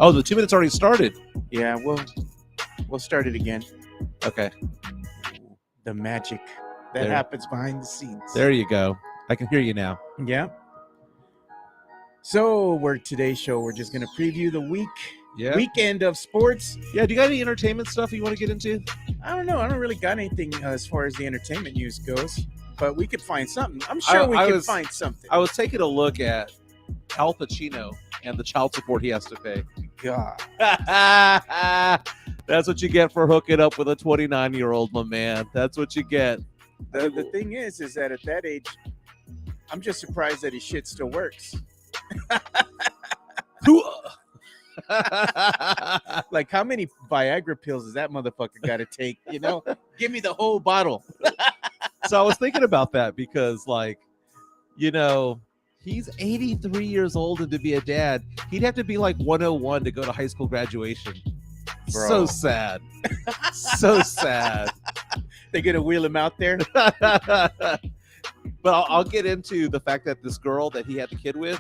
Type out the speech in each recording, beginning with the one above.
Oh, the 2 minutes already started. Yeah, we'll start it again. Okay. The magic that There. happens behind the scenes. There you go. I can hear you now. Yeah. So today's show, we're just gonna preview the weekend of sports. Yeah. Do you got any entertainment stuff you want to get into? I don't know. I don't really got anything as far as the entertainment news goes, but we could find something. I'm sure we can find something. I was taking a look at Al Pacino and the child support he has to pay. God. That's what you get for hooking up with a 29-year-old, my man. That's what you get. The thing is that at that age, I'm just surprised that his shit still works. Like, how many Viagra pills does that motherfucker got to take? Give me the whole bottle. So I was thinking about that because, he's 83 years old, and to be a dad, he'd have to be like 101 to go to high school graduation. Bro. So sad. So sad. They're going to wheel him out there. But I'll get into the fact that this girl that he had the kid with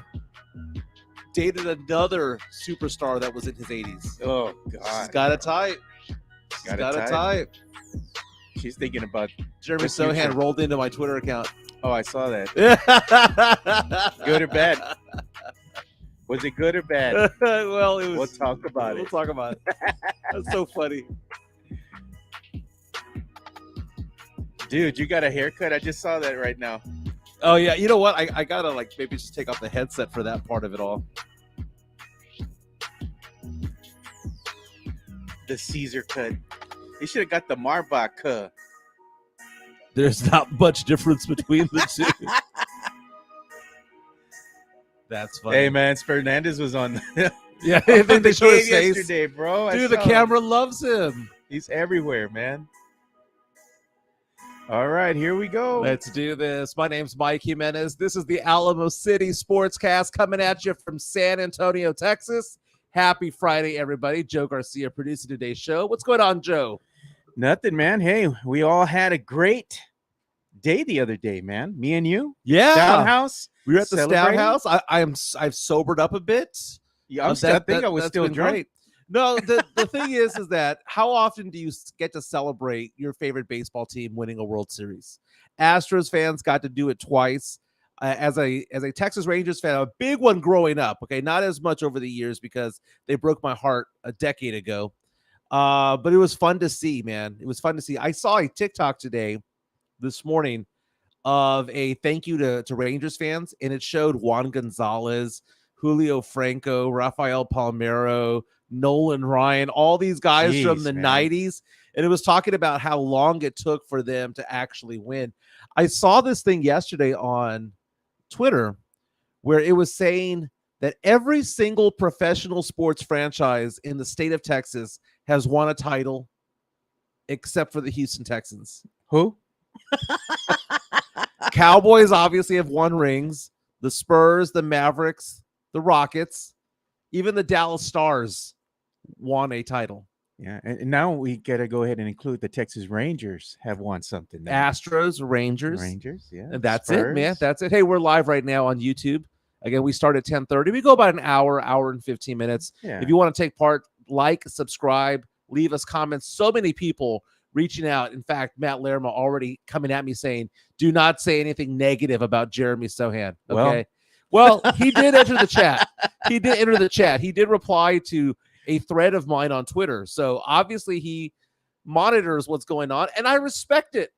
dated another superstar that was in his 80s. Oh, God. She's got a type. She's got a type. She's thinking about Jeremy Sochan rolled into my Twitter account. Oh, I saw that. Good or bad? Was it good or bad? Well, it was. We'll talk about it. We'll talk about it. That's so funny. Dude, you got a haircut? I just saw that right now. Oh, yeah. You know what? I got to maybe just take off the headset for that part of it all. The Caesar cut. He should have got the Marbach cut. There's not much difference between the two. That's funny. Hey, man, Fernandez was on. Yeah, they showed his face yesterday, bro. Dude, the camera loves him. He's everywhere, man. All right, here we go. Let's do this. My name's Mike Jimenez. This is the Alamo City Sportscast coming at you from San Antonio, Texas. Happy Friday, everybody. Joe Garcia producing today's show. What's going on, Joe? Nothing, man. Hey, we all had a great day the other day, man. Me and you. Yeah. Stout House. We were at the Stout House. I've sobered up a bit. Yeah, I think I was still drunk. Great. No, the thing is that how often do you get to celebrate your favorite baseball team winning a World Series? Astros fans got to do it twice. As a Texas Rangers fan, a big one growing up. Okay, not as much over the years because they broke my heart a decade ago. But it was fun to see, man. It was fun to see. I saw a TikTok this morning, of a thank you to Rangers fans, and it showed Juan Gonzalez, Julio Franco, Rafael Palmeiro, Nolan Ryan, all these guys from the 90s. And it was talking about how long it took for them to actually win. I saw this thing yesterday on Twitter where it was saying that every single professional sports franchise in the state of Texas has won a title except for the Houston Texans. Who? Cowboys obviously have won rings. The Spurs, the Mavericks, the Rockets, even the Dallas Stars won a title. Yeah, and now we got to go ahead and include the Texas Rangers have won something now. Astros, Rangers, yeah. And that's Spurs. It, man. That's it. Hey, we're live right now on YouTube. Again, we start at 10:30. We go about an hour and 15 minutes. Yeah. If you want to take part, like, subscribe, leave us comments. So many people reaching out. In fact, Matt Lerma already coming at me saying, do not say anything negative about Jeremy Sochan. Okay. Well, he did enter the chat. He did reply to a thread of mine on Twitter. So obviously he monitors what's going on, and I respect it.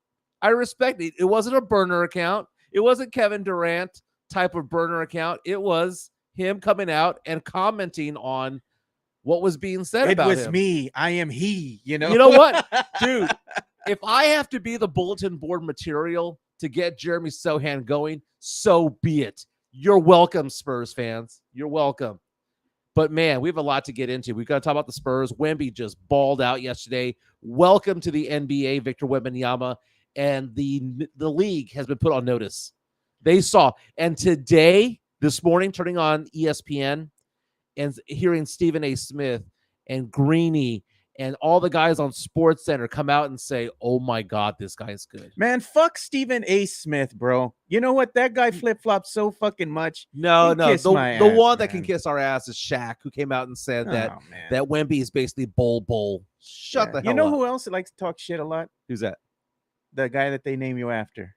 It wasn't a burner account. It wasn't Kevin Durant type of burner account. It was him coming out and commenting on what was being said about him. It was me. I am he, You know what? Dude, if I have to be the bulletin board material to get Jeremy Sochan going, so be it. You're welcome, Spurs fans. You're welcome. But, man, we have a lot to get into. We've got to talk about the Spurs. Wemby just balled out yesterday. Welcome to the NBA, Victor Wembanyama. And the league has been put on notice. They saw. And today, this morning, turning on ESPN and hearing Stephen A. Smith and Greeny and all the guys on Sports Center come out and say, "Oh my God, this guy is good." Man, fuck Stephen A. Smith, bro. You know what? That guy flip-flops so fucking much. No, Kiss the my the ass, one that man. can kiss our ass is Shaq, who came out and said that Oh, man. that Wemby is basically bull. Shut the hell up. You know who else likes to talk shit a lot? Who's that? The guy that they name you after.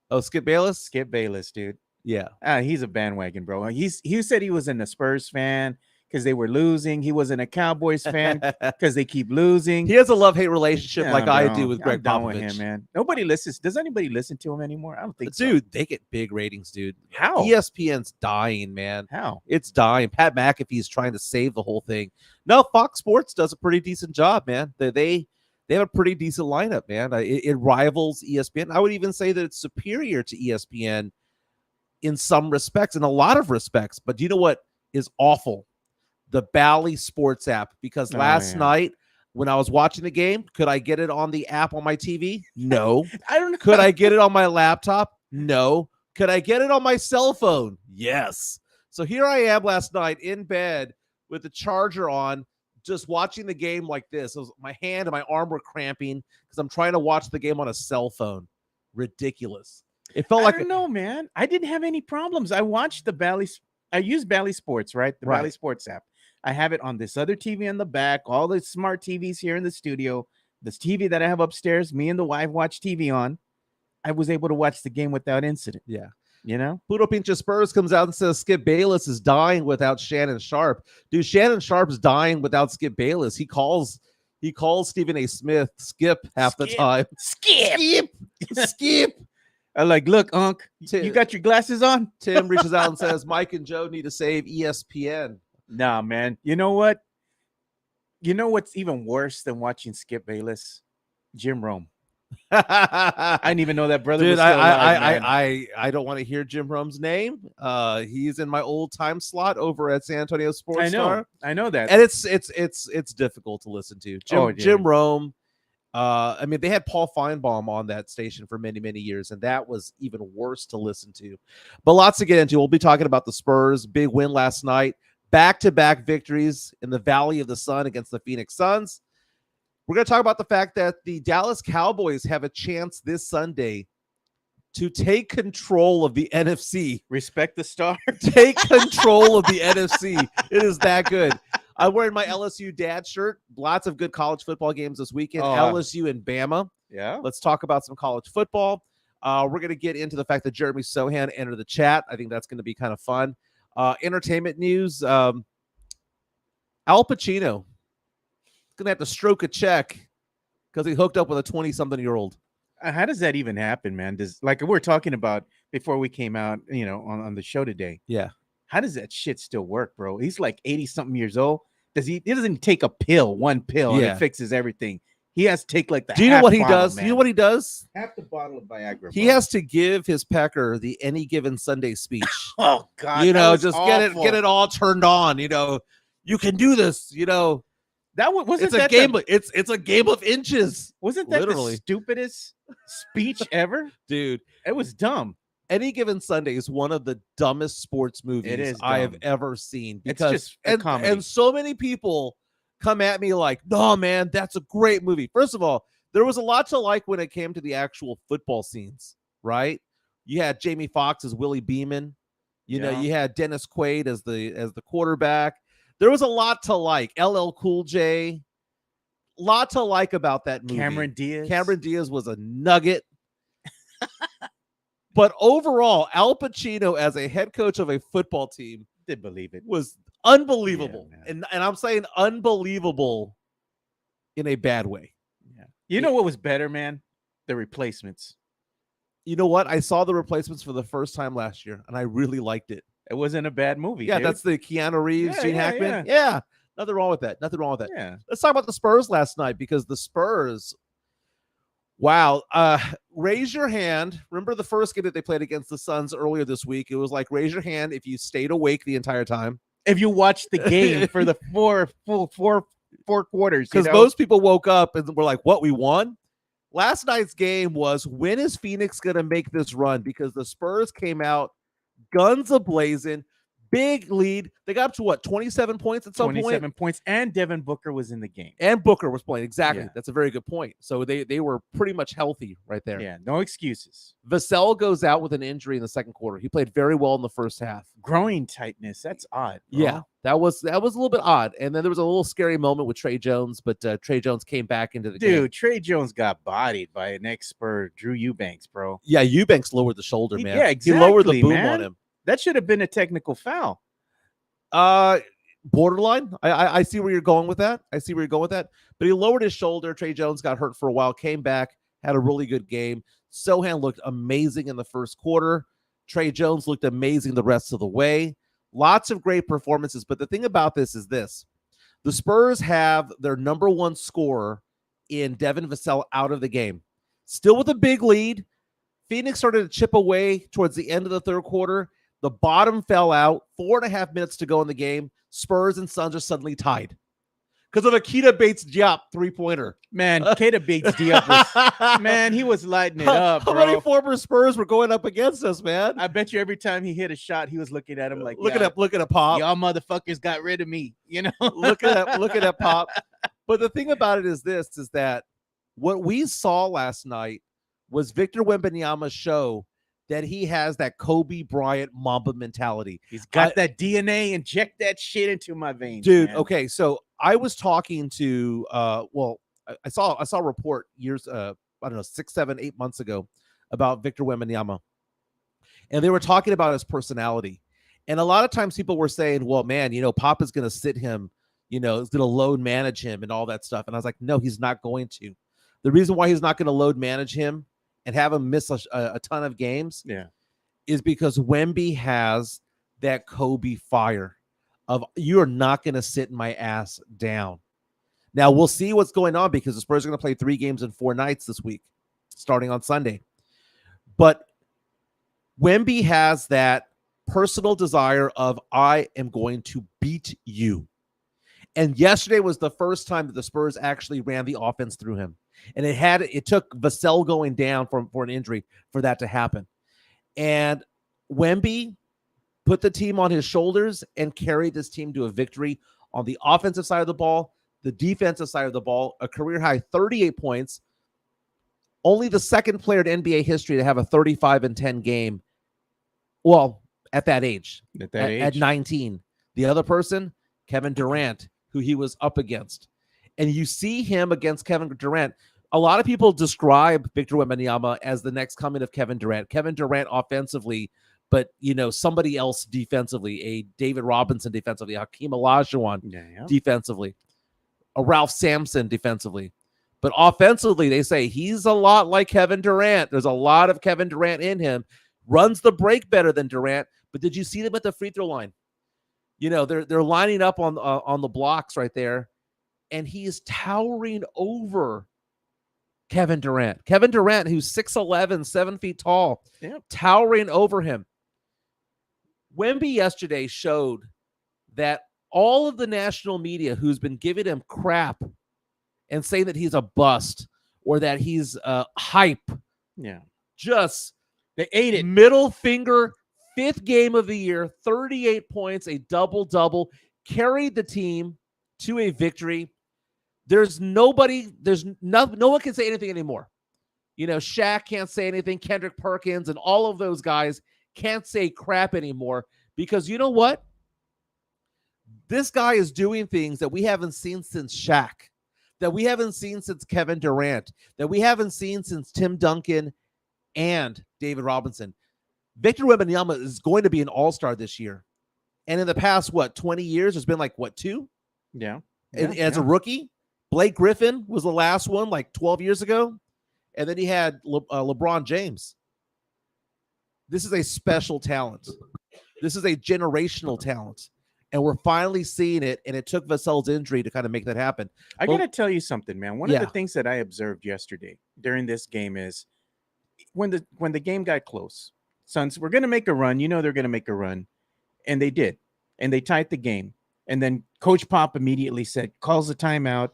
Oh, Skip Bayless? Skip Bayless, dude. Yeah. He's a bandwagon, bro. He said he wasn't a Spurs fan because they were losing. He wasn't a Cowboys fan because they keep losing. He has a love-hate relationship like I do with Greg I'm Popovich. with him, man. Nobody listens. Does anybody listen to him anymore? I don't think so. Dude, they get big ratings, dude. How? ESPN's dying, man. How? It's dying. Pat McAfee's trying to save the whole thing. No, Fox Sports does a pretty decent job, man. They have a pretty decent lineup, man. It rivals ESPN. I would even say that it's superior to ESPN in some respects, in a lot of respects. But do you know what is awful? The Bally Sports app. Because last night when I was watching the game, could I get it on the app on my TV? No. I don't know. Could I get it on my laptop? No. Could I get it on my cell phone? Yes. So here I am last night in bed with the charger on, just watching the game like this. My hand and my arm were cramping because I'm trying to watch the game on a cell phone. Ridiculous. It felt like I don't know, man. I didn't have any problems. I watched the Bally. I use Bally Sports, right? The Bally Sports app. I have it on this other TV in the back. All the smart TVs here in the studio. This TV that I have upstairs, me and the wife watch TV on. I was able to watch the game without incident. Yeah. You know? Puro Pinche Spurs comes out and says Skip Bayless is dying without Shannon Sharp. Dude, Shannon Sharp's dying without Skip Bayless. He calls Stephen A. Smith Skip half the time. Skip. I like, look, Unc, you got your glasses on? Tim reaches out and says Mike and Joe need to save ESPN. Nah, man. You know what? You know what's even worse than watching Skip Bayless? Jim Rome. I didn't even know that brother was still alive, I don't want to hear Jim Rome's name. He's in my old time slot over at San Antonio Sportscast. I know that. And it's difficult to listen to. Jim Rome. I mean, they had Paul Feinbaum on that station for many, many years, and that was even worse to listen to. But lots to get into. We'll be talking about the Spurs. Big win last night. Back-to-back victories in the Valley of the Sun against the Phoenix Suns. We're going to talk about the fact that the Dallas Cowboys have a chance this Sunday to take control of the NFC. Respect the star. Take control of the NFC. It is that good. I'm wearing my LSU dad shirt. Lots of good college football games this weekend. LSU and Bama. Yeah. Let's talk about some college football. We're going to get into the fact that Jeremy Sochan entered the chat. I think that's going to be kind of fun. Entertainment news. Al Pacino going to have to stroke a check because he hooked up with a 20-something-year-old. How does that even happen, man? Like we were talking about before we came out, on the show today. Yeah. How does that shit still work, bro? He's like 80-something years old. He doesn't take one pill, and it fixes everything. He has to take like the. Do you know what he does? Man. Do you know what he does? Half the bottle of Viagra. He has to give his pecker the Any Given Sunday speech. Oh God! Just awful. get it all turned on. You can do this. It's a game of inches. Wasn't that the stupidest speech ever, dude? It was dumb. Any Given Sunday is one of the dumbest sports movies I have ever seen. Because it's just comedy. And so many people come at me like, no, man, that's a great movie. First of all, there was a lot to like when it came to the actual football scenes, right? You had Jamie Foxx as Willie Beeman. You had Dennis Quaid as the quarterback. There was a lot to like. LL Cool J. Lot to like about that movie. Cameron Diaz was a nugget. But overall, Al Pacino as a head coach of a football team did believe it. Was unbelievable. And I'm saying unbelievable in a bad way. Yeah. You know what was better, man? The Replacements. You know what? I saw The Replacements for the first time last year, and I really liked it. It wasn't a bad movie. Yeah, dude. That's the Keanu Reeves, Gene Hackman. Yeah. Nothing wrong with that. Yeah. Let's talk about the Spurs last night, because the Spurs, wow. Raise your hand. Remember the first game that they played against the Suns earlier this week? It was like, raise your hand if you stayed awake the entire time. If you watched the game for the four quarters. Because most people woke up and were like, what, we won? Last night's game was, when is Phoenix going to make this run? Because the Spurs came out guns a-blazing, big lead. They got up to what, 27 points at some 27 point? points, and Devin Booker was in the game. And Booker was playing. Exactly. Yeah. That's a very good point. So they were pretty much healthy right there. Yeah, no excuses. Vassell goes out with an injury in the second quarter. He played very well in the first half. Groin tightness. That's odd. Bro. Yeah, that was a little bit odd. And then there was a little scary moment with Tre Jones, but Tre Jones came back into the game. Dude, Tre Jones got bodied by an ex-Spur, Drew Eubanks, bro. Yeah, Eubanks lowered the shoulder, man. Yeah, exactly. He lowered the boom man. on him. That should have been a technical foul. Borderline. I see where you're going with that. But he lowered his shoulder. Tre Jones got hurt for a while, came back, had a really good game. Sochan looked amazing in the first quarter. Tre Jones looked amazing the rest of the way. Lots of great performances. But the thing about this is this. The Spurs have their number one scorer in Devin Vassell out of the game. Still with a big lead. Phoenix started to chip away towards the end of the third quarter. The bottom fell out. 4.5 minutes to go in the game. Spurs and Suns are suddenly tied because of a Keita Bates-Diop three-pointer. Man, Keita Bates-Diop was, man, he was lighting it up, bro. How many former Spurs were going up against us, man? I bet you every time he hit a shot, he was looking at him like, look at Pop. Y'all motherfuckers got rid of me, you know? look at that Pop. But the thing about it is that what we saw last night was Victor Wembanyama's show that he has that Kobe Bryant Mamba mentality. He's got that DNA. Inject that shit into my veins, dude. Man. Okay, so I was talking to I saw a report years I don't know 6, 7, 8 months ago about Victor Wembanyama, and they were talking about his personality. And a lot of times people were saying, well, man, Pop is going to sit him, is going to load manage him and all that stuff. And I was like, no, he's not going to. The reason why he's not going to load manage him and have him miss a ton of games is because Wemby has that Kobe fire of you are not going to sit my ass down. Now, we'll see what's going on because the Spurs are going to play 3 games in 4 nights this week, starting on Sunday. But Wemby has that personal desire of I am going to beat you. And yesterday was the first time that the Spurs actually ran the offense through him. And it took Vassell going down for an injury for that to happen. And Wemby put the team on his shoulders and carried this team to a victory on the offensive side of the ball, the defensive side of the ball, a career high 38 points. Only the second player in NBA history to have a 35-10 game. Well, at that age, at 19. The other person, Kevin Durant, who he was up against. And you see him against Kevin Durant. A lot of people describe Victor Wembanyama as the next coming of Kevin Durant. Kevin Durant offensively, but somebody else defensively, a David Robinson defensively, Hakeem Olajuwon defensively, a Ralph Sampson defensively. But offensively, they say he's a lot like Kevin Durant. There's a lot of Kevin Durant in him. Runs the break better than Durant. But did you see them at the free throw line? They're lining up on the blocks right there. And he is towering over Kevin Durant. Kevin Durant, who's 6'11", 7 feet tall, towering over him. Wemby yesterday showed that all of the national media who's been giving him crap and saying that he's a bust or that he's hype, just they ate it. Middle finger, 5th game of the year, 38 points, a double-double, carried the team to a victory. No one can say anything anymore. Shaq can't say anything. Kendrick Perkins and all of those guys can't say crap anymore because you know what? This guy is doing things that we haven't seen since Shaq, that we haven't seen since Kevin Durant, that we haven't seen since Tim Duncan and David Robinson. Victor Wembanyama is going to be an all-star this year. And in the past, 20 years, there's been 2? As a rookie. Blake Griffin was the last one 12 years ago. And then he had LeBron James. This is a special talent. This is a generational talent. And we're finally seeing it. And it took Vassell's injury to kind of make that happen. I got to tell you something, man. One of the things that I observed yesterday during this game is when the game got close, Suns were going to make a run. They're going to make a run. And they did. And they tied the game. And then Coach Pop immediately calls the timeout.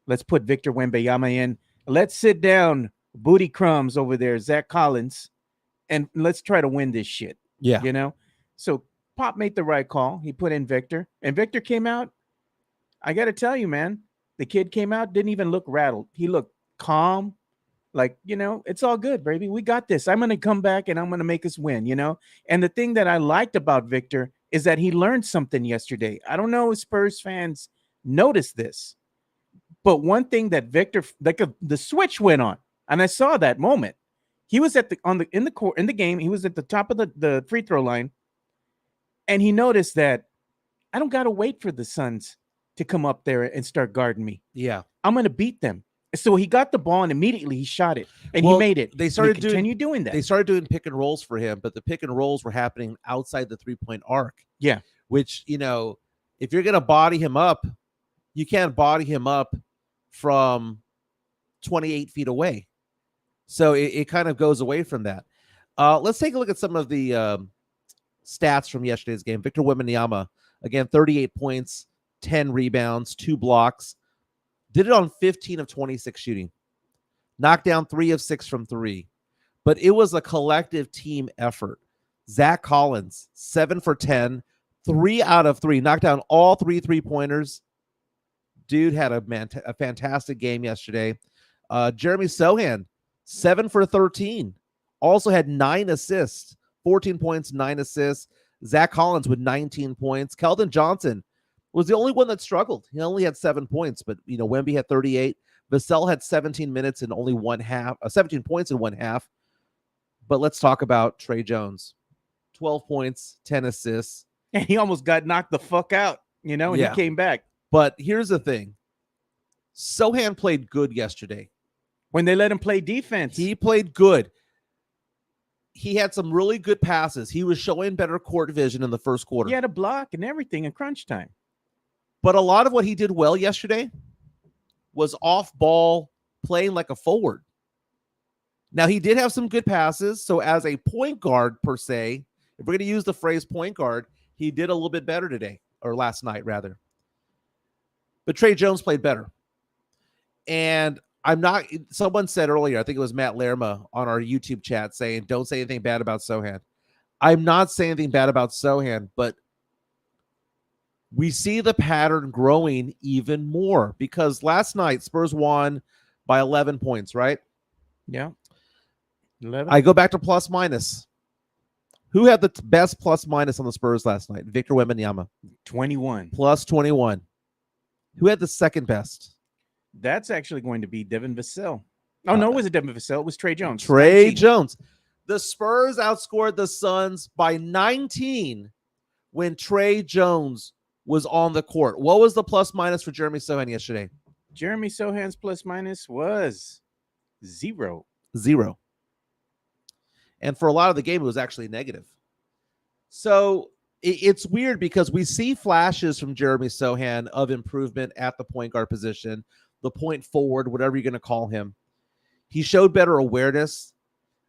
Let's put Victor Wembanyama in. Let's sit down, booty crumbs over there, Zach Collins, and let's try to win this shit. Yeah. So Pop made the right call. He put in Victor, and Victor came out. I got to tell you, man, the kid came out, didn't even look rattled. He looked calm, like, it's all good, baby. We got this. I'm going to come back and I'm going to make us win, And the thing that I liked about Victor is that he learned something yesterday. I don't know if Spurs fans noticed this, but one thing that Victor, the switch went on, and I saw that moment. He was in the game. He was at the top of the free throw line, and he noticed that I don't got to wait for the Suns to come up there and start guarding me. Yeah, I'm going to beat them. So he got the ball and immediately he shot it and he made it. They started doing that. They started doing pick and rolls for him, but the pick and rolls were happening outside the 3-point arc. Yeah, which if you're going to body him up, you can't body him up from 28 feet away. So it kind of goes away from that. Let's take a look at some of the stats from yesterday's game. Victor Wembanyama, again, 38 points, 10 rebounds, 2 blocks. Did it on 15 of 26 shooting. Knocked down 3 of 6 from 3. But it was a collective team effort. Zach Collins, 7 for 10, 3 out of 3. Knocked down all 3 3-pointers. Dude had a fantastic game yesterday. Jeremy Sochan, 7 for 13. Also had 9 assists, 14 points, 9 assists. Zach Collins with 19 points. Keldon Johnson was the only one that struggled. He only had 7 points, but Wemby had 38. Vassell had 17 minutes in only 17 points in 1 half. But let's talk about Tre Jones. 12 points, 10 assists. And he almost got knocked the fuck out, and he came back. But here's the thing. Sochan played good yesterday. When they let him play defense. He played good. He had some really good passes. He was showing better court vision in the first quarter. He had a block and everything in crunch time. But a lot of what he did well yesterday was off ball, playing like a forward. Now, he did have some good passes. So as a point guard, per se, if we're going to use the phrase point guard, he did a little bit better today, or last night, rather. But Tre Jones played better. And someone said earlier, I think it was Matt Lerma on our YouTube chat, saying, don't say anything bad about Sochan. I'm not saying anything bad about Sochan, but we see the pattern growing even more because last night Spurs won by 11 points, right? Yeah. 11. I go back to plus minus. Who had the best plus minus on the Spurs last night? Victor Wembanyama. 21. Plus 21. Who had the second best? That's actually going to be Devin Vassell. Oh, no, it wasn't Devin Vassell. It was Tre Jones. Tre 19. Jones. The Spurs outscored the Suns by 19 when Tre Jones was on the court. What was the plus minus for Jeremy Sochan yesterday? Jeremy Sochan's plus minus was 0. 0. And for a lot of the game, it was actually negative. So it's weird because we see flashes from Jeremy Sochan of improvement at the point guard position, the point forward, whatever you're going to call him. He showed better awareness.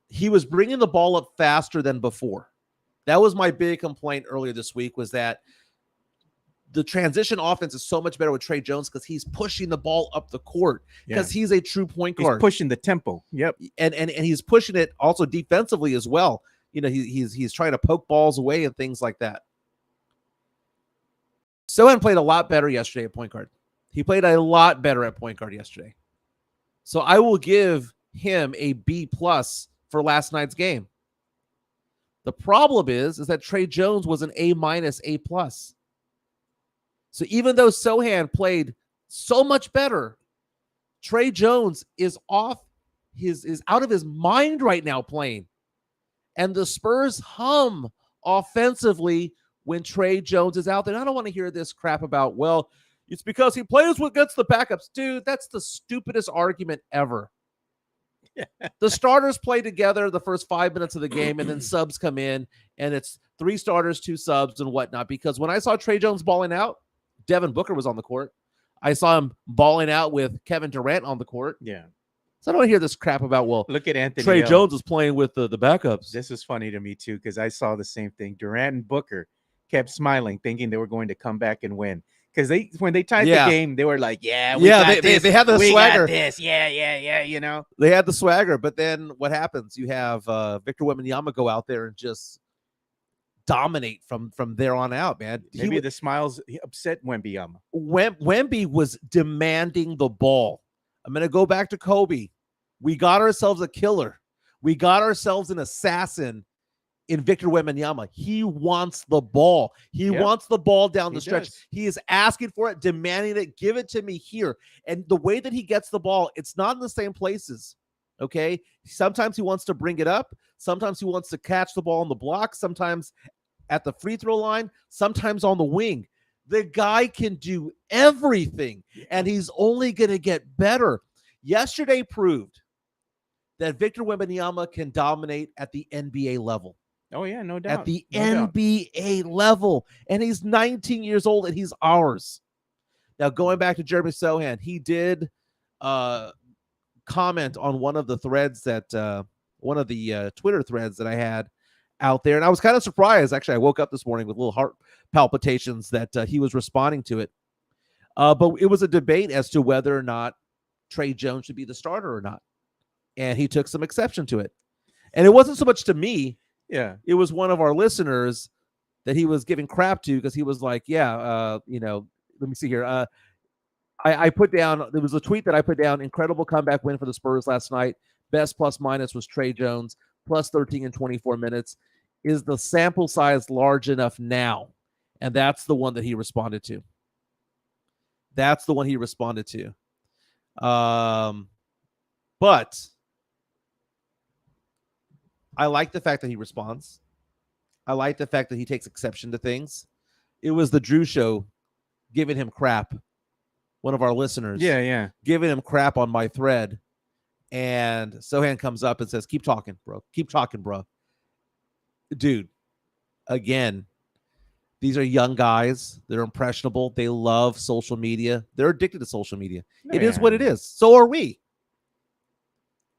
He was bringing the ball up faster than before. That was my big complaint earlier this week, was that the transition offense is so much better with Tre Jones because he's pushing the ball up the court because he's a true point guard. He's pushing the tempo. Yep. And he's pushing it also defensively as well. He's trying to poke balls away and things like that. Sochan played a lot better yesterday at point guard. He played a lot better at point guard yesterday. So I will give him a B+ for last night's game. The problem is that Tre Jones was an A-, A+. So even though Sochan played so much better, Tre Jones is out of his mind right now playing. And the Spurs hum offensively when Tre Jones is out there. And I don't want to hear this crap about, well, it's because he plays against the backups. Dude, that's the stupidest argument ever. The starters play together the first 5 minutes of the game, and then subs come in, and it's 3 starters, 2 subs, and whatnot. Because when I saw Tre Jones balling out, Devin Booker was on the court. I saw him balling out with Kevin Durant on the court. Yeah. So I don't want to hear this crap about, well, look at Anthony. Tre Jones is playing with the backups. This was funny to me, too, because I saw the same thing. Durant and Booker kept smiling, thinking they were going to come back and win. Because when they tied the game, they were like, they had the swagger. They had the swagger. But then what happens? You have Victor Wembanyama go out there and just dominate from there on out, man. Maybe the smiles upset Wembanyama. Wemby was demanding the ball. I'm going to go back to Kobe. We got ourselves a killer. We got ourselves an assassin in Victor Wembanyama. He wants the ball. He wants the ball down the stretch. He is asking for it, demanding it. Give it to me here. And the way that he gets the ball, it's not in the same places. Okay. Sometimes he wants to bring it up. Sometimes he wants to catch the ball on the block. Sometimes at the free throw line. Sometimes on the wing. The guy can do everything, and he's only going to get better. Yesterday proved that Victor Wembanyama can dominate at the NBA level. Oh, yeah, no doubt. At the NBA level. And he's 19 years old, and he's ours. Now, going back to Jeremy Sochan, he did comment on one of the threads that one of the Twitter threads that I had out there. And I was kind of surprised. Actually, I woke up this morning with little heart palpitations that he was responding to it. But it was a debate as to whether or not Tre Jones should be the starter or not. And he took some exception to it. And it wasn't so much to me. Yeah. It was one of our listeners that he was giving crap to because he was like, let me see here. I put down, there was a tweet that I put down, incredible comeback win for the Spurs last night. Best plus minus was Tre Jones, plus 13 in 24 minutes. Is the sample size large enough now? And that's the one that he responded to. That's the one he responded to. But I like the fact that he responds. I like the fact that he takes exception to things. It was the Drew Show giving him crap. One of our listeners. Yeah. Giving him crap on my thread. And Sochan comes up and says, keep talking, bro. Keep talking, bro. Dude, again, these are young guys. They're impressionable. They love social media. They're addicted to social media. It is what it is. So are we.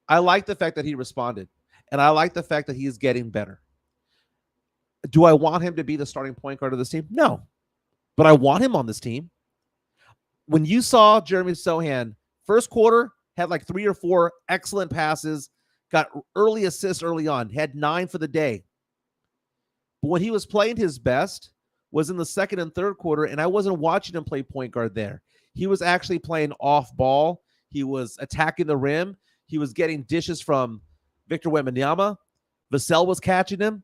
I like the fact that he responded. And I like the fact that he is getting better. Do I want him to be the starting point guard of this team? No. But I want him on this team. When you saw Jeremy Sochan, first quarter, had like 3 or 4 excellent passes, got early assists early on, had 9 for the day. But when he was playing his best was in the second and third quarter, and I wasn't watching him play point guard there. He was actually playing off ball. He was attacking the rim. He was getting dishes from Victor Wembanyama. Vassell was catching him.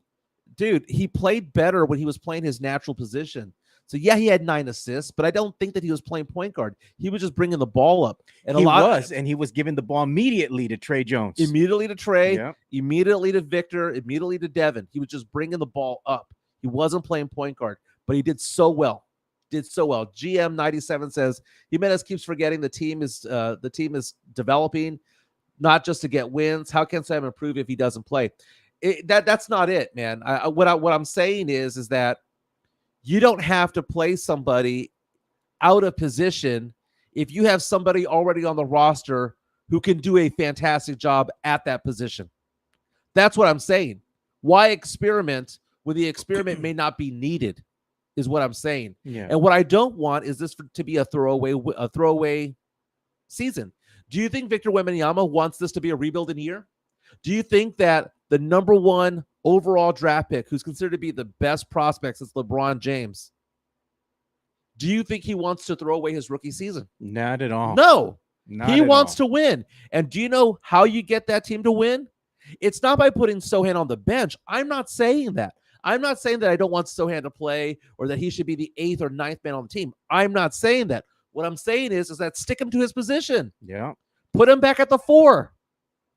Dude, he played better when he was playing his natural position. So, yeah, he had 9 assists, but I don't think that he was playing point guard. He was just bringing the ball up. And he was giving the ball immediately to Tre Jones. Immediately to Tre, immediately to Victor, immediately to Devin. He was just bringing the ball up. He wasn't playing point guard, but he did so well. GM97 says, Jimenez keeps forgetting the team is developing, not just to get wins. How can Sam improve if he doesn't play? That's not it, man. What I'm saying is that you don't have to play somebody out of position if you have somebody already on the roster who can do a fantastic job at that position. That's what I'm saying. Why experiment when the experiment may not be needed is what I'm saying. Yeah. And what I don't want is this to be a throwaway season. Do you think Victor Wembanyama wants this to be a rebuilding year? Do you think that the number 1 overall draft pick, who's considered to be the best prospect since LeBron James, do you think he wants to throw away his rookie season? Not at all. No. He wants to win. And do you know how you get that team to win? It's not by putting Sochan on the bench. I'm not saying that. I'm not saying that I don't want Sochan to play or that he should be the 8th or 9th man on the team. I'm not saying that. What I'm saying is that stick him to his position. Yeah. Put him back at the 4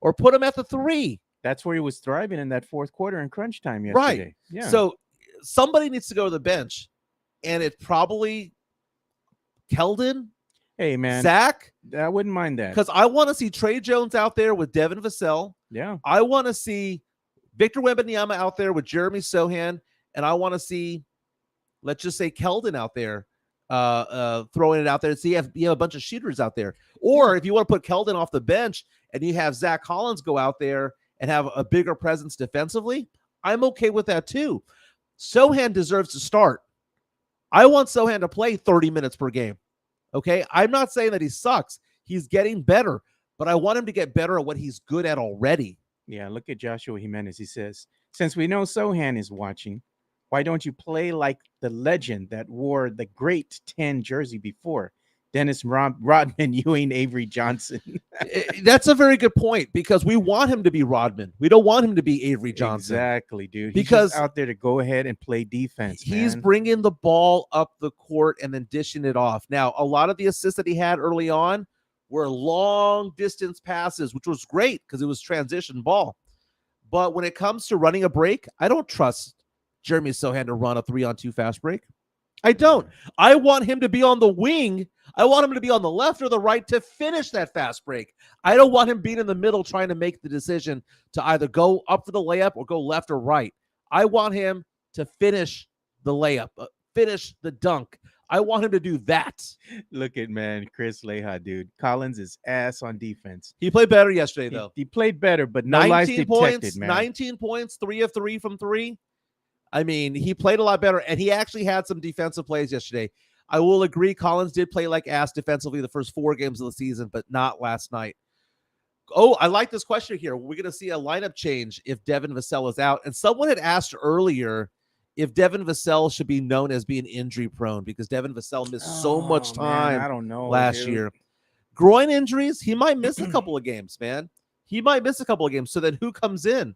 or put him at the 3. That's where he was thriving in that fourth quarter in crunch time yesterday. Right. Yeah. So somebody needs to go to the bench, and it's probably Keldon. Hey, man. Zach. I wouldn't mind that. Because I want to see Tre Jones out there with Devin Vassell. Yeah. I want to see Victor Wembanyama out there with Jeremy Sochan, and I want to see, let's just say, Keldon out there throwing it out there. So you have a bunch of shooters out there. Or if you want to put Keldon off the bench and you have Zach Collins go out there and have a bigger presence defensively, I'm okay with that too. Sochan deserves to start. I want Sochan to play 30 minutes per game. Okay? I'm not saying that he sucks. He's getting better, but I want him to get better at what he's good at already. Yeah, look at Joshua Jimenez. He says, since we know Sochan is watching, Why don't you play like the legend that wore the great 10 jersey before? Dennis Rodman, Ewing, Avery Johnson. That's a very good point, because we want him to be Rodman. We don't want him to be Avery Johnson. Exactly, dude. He's Because just out there to go ahead and play defense, he's man. bringing the ball up the court and then dishing it off. Now, a lot of the assists that he had early on were long distance passes, which was great because it was transition ball. But when it comes to running a break, I don't trust Jeremy Sochan to run a 3-on-2 fast break. I don't. I want him to be on the wing. I want him to be on the left or the right to finish that fast break. I don't want him being in the middle trying to make the decision to either go up for the layup or go left or right. I want him to finish the layup, finish the dunk. I want him to do that. Look at, man, Chris Leha, dude. Collins is ass on defense. He played better yesterday, though. He played better, but no lies detected, man. 19 points, 3 of 3 from 3. I mean, he played a lot better, and he actually had some defensive plays yesterday. I will agree, Collins did play like ass defensively the first 4 games of the season, but not last night. Oh, I like this question here. We're going to see a lineup change if Devin Vassell is out. And someone had asked earlier if Devin Vassell should be known as being injury prone, because Devin Vassell missed so much time, man, I don't know, last year. Groin injuries, he might miss a couple of games, man. He might miss a couple of games. So then who comes in?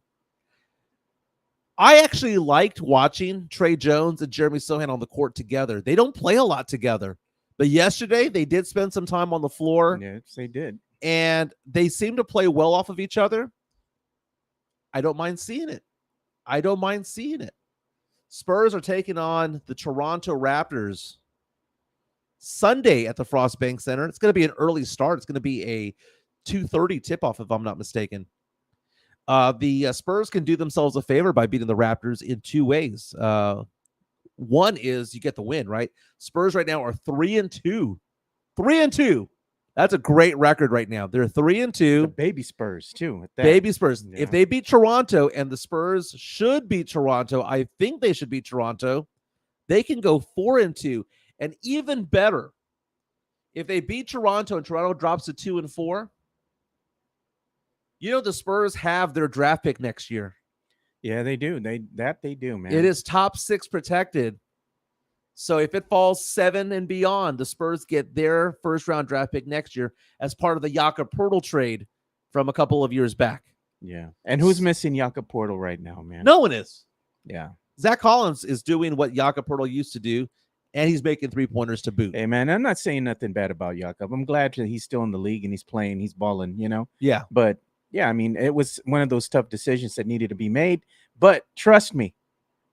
I actually liked watching Tre Jones and Jeremy Sochan on the court together. They don't play a lot together. But yesterday, they did spend some time on the floor. Yes, they did. And they seem to play well off of each other. I don't mind seeing it. I don't mind seeing it. Spurs are taking on the Toronto Raptors Sunday at the Frost Bank Center. It's going to be an early start. It's going to be a 2:30 tip-off, if I'm not mistaken. The Spurs can do themselves a favor by beating the Raptors in 2 ways. One is you get the win, right? Spurs right now are 3-2. 3-2. That's a great record right now. They're 3-2. The baby Spurs, too. Baby Spurs. Yeah. If they beat Toronto, and the Spurs should beat Toronto, I think they should beat Toronto, they can go 4-2. And even better, if they beat Toronto and Toronto drops to 2-4, you know the Spurs have their draft pick next year. Yeah, they do. They do, man. It is top 6 protected. So if it falls 7 and beyond, the Spurs get their first-round draft pick next year as part of the Jakob Poeltl trade from a couple of years back. Yeah. And who's missing Jakob Poeltl right now, man? No one is. Yeah. Zach Collins is doing what Jakob Poeltl used to do, and he's making 3-pointers to boot. Hey, man, I'm not saying nothing bad about Jakob. I'm glad that he's still in the league and he's playing, he's balling, you know? Yeah. But, yeah, I mean, it was one of those tough decisions that needed to be made. But trust me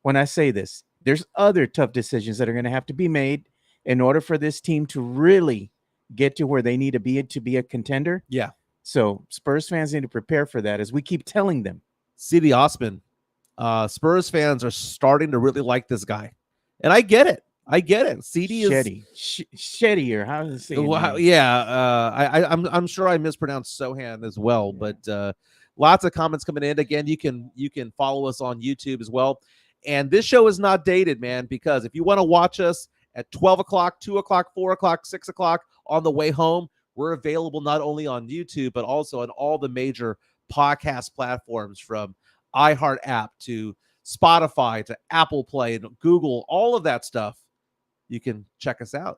when I say this, there's other tough decisions that are going to have to be made in order for this team to really get to where they need to be a contender. Yeah. So Spurs fans need to prepare for that, as we keep telling them. C.D. Osman, Spurs fans are starting to really like this guy. And I get it. CD is Shetty, or how does it say? Wow, yeah. I'm sure I mispronounced Sochan as well, but lots of comments coming in. Again, you can follow us on YouTube as well. And this show is not dated, man, because if you want to watch us at 12 o'clock, 2 o'clock, 4 o'clock, 6 o'clock on the way home, we're available not only on YouTube, but also on all the major podcast platforms, from iHeart app to Spotify to Apple Play and Google, all of that stuff. You can check us out.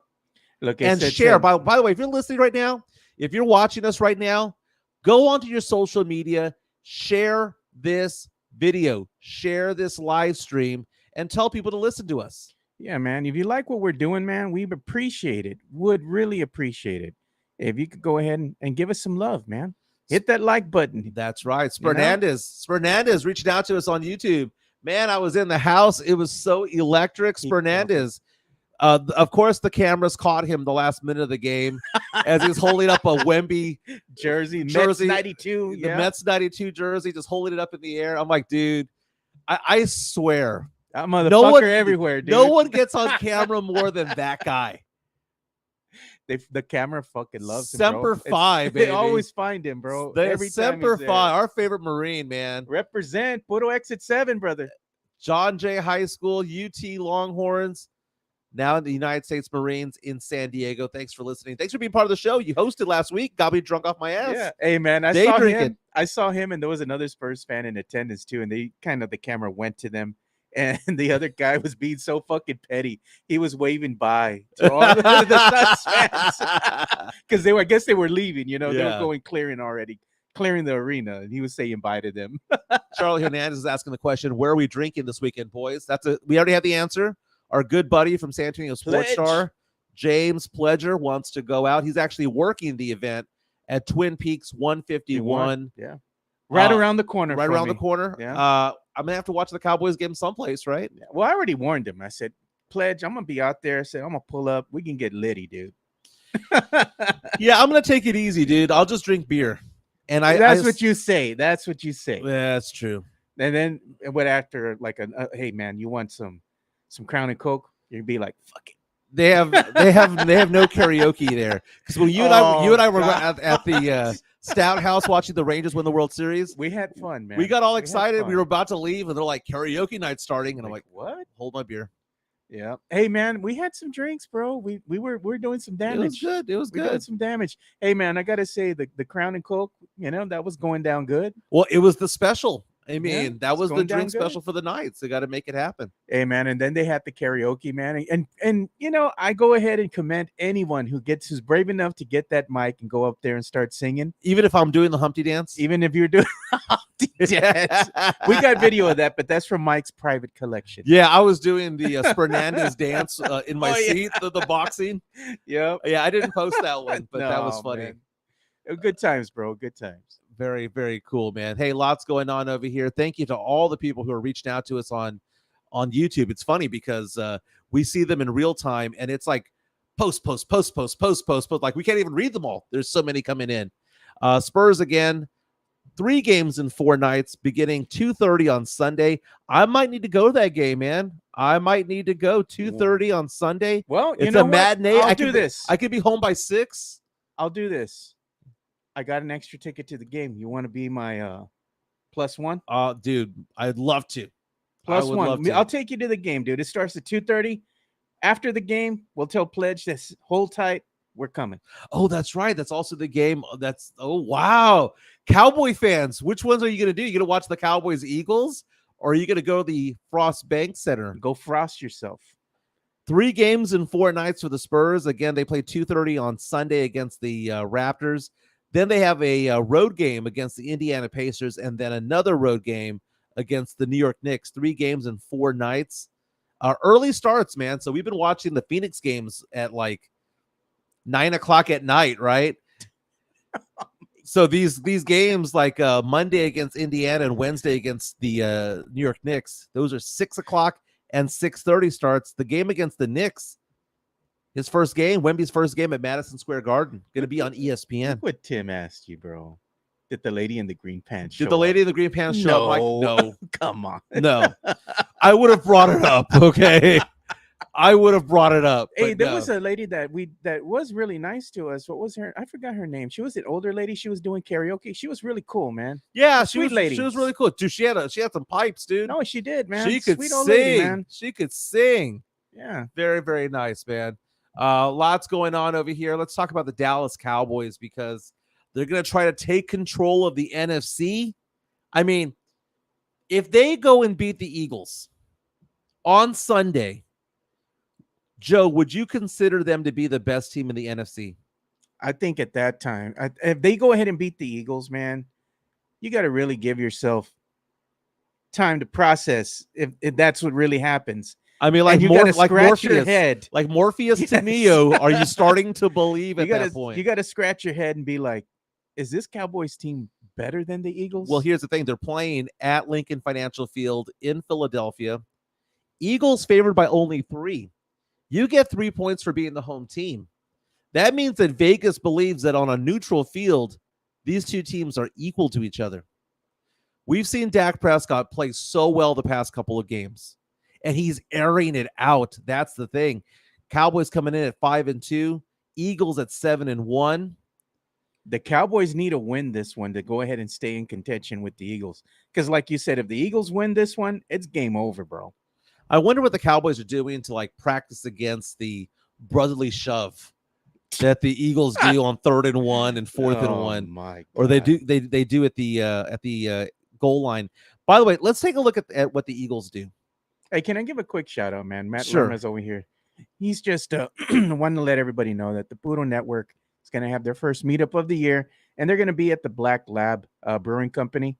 Look, and share. By the way, if you're listening right now, if you're watching us right now, go onto your social media, share this video, share this live stream, and tell people to listen to us. Yeah, man. If you like what we're doing, man, we'd appreciate it. Would really appreciate it if you could go ahead and give us some love, man. Hit that like button. That's right. Spernandez reached out to us on YouTube. Man, I was in the house. It was so electric. Spernandez. Of course, the cameras caught him the last minute of the game as he's holding up a Wemby jersey, Mets 92, the Mets 92 jersey, just holding it up in the air. I'm like, dude, I swear, that motherfucker everywhere, dude. No one gets on camera more than that guy. The camera fucking loves him, Semper Fi, baby. They always find him, bro. Every Semper Fi, our favorite Marine, man. Represent Puro Exit 7, brother. John Jay High School, UT Longhorns. Now in the United States Marines in San Diego. Thanks for listening. Thanks for being part of the show. You hosted last week. Got me drunk off my ass. Yeah. Hey, man, I saw him, and there was another Spurs fan in attendance too. And the camera went to them, and the other guy was being so fucking petty. He was waving bye to all the Suns fans because I guess they were leaving. They were going clearing the arena, and he was saying bye to them. Charlie Hernandez is asking the question: where are we drinking this weekend, boys? We already have the answer. Our good buddy from San Antonio Sports Star, James Pledger, wants to go out. He's actually working the event at Twin Peaks 151. Yeah. Right around the corner. Right around the corner. Yeah. I'm gonna have to watch the Cowboys game someplace, right? Yeah. Well, I already warned him. I said, Pledge, I'm gonna be out there. I said, I'm gonna pull up. We can get litty, dude. Yeah, I'm gonna take it easy, dude. I'll just drink beer. And that's what you say. That's what you say. Yeah, that's true. And then what after like hey man, you want some Crown and Coke? You'd be like, fuck it. They have no karaoke there. Because when you and I were at the Stout House watching the Rangers win the World Series, we had fun, man. We got all excited. We were about to leave, and they're like, karaoke night starting, and I'm like, what? Hold my beer. Yeah. Hey man, we had some drinks, bro. We were doing some damage. It was good. Doing some damage. Hey man, I gotta say the Crown and Coke, that was going down good. Well, it was the special. I mean, that was the drink special for the night. So got to make it happen. Hey man, and then they had the karaoke, man. And I go ahead and commend anyone who's brave enough to get that mic and go up there and start singing. Even if I'm doing the Humpty dance. Even if you're doing the Humpty dance. We got video of that, but that's from Mike's private collection. Yeah, I was doing the Fernandez dance in my seat, the boxing. Yep. Yeah, I didn't post that one, but that was funny. Man. Good times, bro. Good times. Very, very cool, man. Hey, lots going on over here. Thank you to all the people who are reaching out to us on YouTube. It's funny because we see them in real time, and it's like post. Like we can't even read them all. There's so many coming in. Spurs again, 3 games in 4 nights, beginning 2:30 on Sunday. I might need to go to that game, man. I might need to go 2:30 on Sunday. Well, it's a matinee. I could be home by 6. I'll do this. I got an extra ticket to the game. You want to be my +1? Dude, I'd love to. +1. I'll take you to the game, dude. It starts at 2:30. After the game, we'll tell Pledge this. Hold tight. We're coming. Oh, that's right. That's also the game. Wow. Cowboy fans, which ones are you going to do? You going to watch the Cowboys Eagles, or are you going to go to the Frost Bank Center? Go frost yourself. 3 games in 4 nights for the Spurs. Again, they play 2:30 on Sunday against the Raptors. Then they have a road game against the Indiana Pacers, and then another road game against the New York Knicks. 3 games in 4 nights. Early starts, man. So we've been watching the Phoenix games at like 9 o'clock at night, right? So these games like Monday against Indiana and Wednesday against the New York Knicks, those are 6 o'clock and 6:30 starts. The game against the Knicks, his first game, Wemby's first game at Madison Square Garden, going to be on ESPN. What Tim asked you, bro. Did the lady in the green pants show Did the lady up? in the green pants show up? No. Come on. No. I would have brought it up, okay? I would have brought it up. Hey, there was a lady that was really nice to us. What was her? I forgot her name. She was an older lady. She was doing karaoke. She was really cool, man. Yeah, sweet lady. She was really cool. Dude, she had some pipes, dude. No, she did, man. She could sweet sing. Old lady, man. She could sing. Yeah. Very, very nice, man. Lots going on over here. Let's talk about the Dallas Cowboys because they're going to try to take control of the NFC. I mean, if they go and beat the Eagles on Sunday, Joe, would you consider them to be the best team in the NFC? I think at that time, if they go ahead and beat the Eagles, man, you got to really give yourself time to process if that's what really happens. I mean, like Morpheus, your head. Like Morpheus to Neo. Are you starting to believe at that point? You got to scratch your head and be like, is this Cowboys team better than the Eagles? Well, here's the thing. They're playing at Lincoln Financial Field in Philadelphia. Eagles favored by only 3. You get 3 points for being the home team. That means that Vegas believes that on a neutral field, these 2 teams are equal to each other. We've seen Dak Prescott play so well the past couple of games, and he's airing it out. That's the thing. Cowboys coming in at 5-2, Eagles at 7-1. The Cowboys need to win this one to go ahead and stay in contention with the Eagles. Because like you said, if the Eagles win this one, it's game over, bro. I wonder what the Cowboys are doing to like practice against the brotherly shove that the Eagles do on 3rd and 1 and 4th and 1. My God. Or they do at the goal line. By the way, let's take a look at what the Eagles do. Hey, can I give a quick shout out, man? Matt Sure. Lerma's over here. He's just wanting to let everybody know that the Poodle Network is going to have their first meetup of the year, and they're going to be at the Black Lab Brewing Company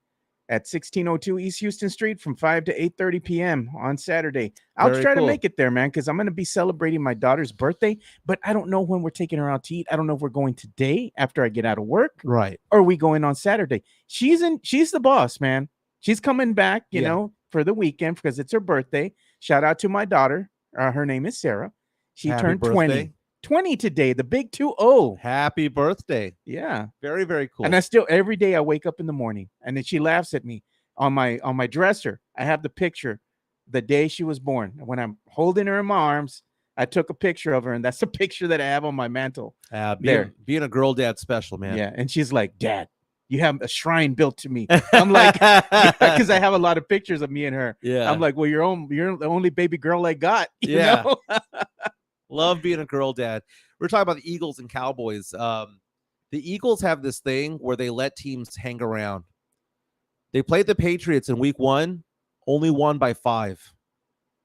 at 1602 East Houston Street from 5 to 8:30 p.m. on Saturday. I'll Very try cool. to make it there, man, because I'm going to be celebrating my daughter's birthday, but I don't know when we're taking her out to eat. I don't know if we're going today after I get out of work, Right. or we going on Saturday. She's the boss, man. She's coming back, you know, for the weekend because it's her birthday. Shout out to my daughter. Her name is Sarah. She Happy turned birthday. 20 today, the big 2-0. Happy birthday. Yeah. Very, very cool. And I still, every day I wake up in the morning and then she laughs at me on my dresser. I have the picture the day she was born. When I'm holding her in my arms, I took a picture of her, and that's the picture that I have on my mantle. Being a girl dad special, man. Yeah. And she's like, Dad, you have a shrine built to me. I'm like, because I have a lot of pictures of me and her. Yeah. I'm like, well, you're the only baby girl I got. You Yeah. know? Love being a girl dad. We're talking about the Eagles and Cowboys. The Eagles have this thing where they let teams hang around. They played the Patriots in week 1, only won by 5.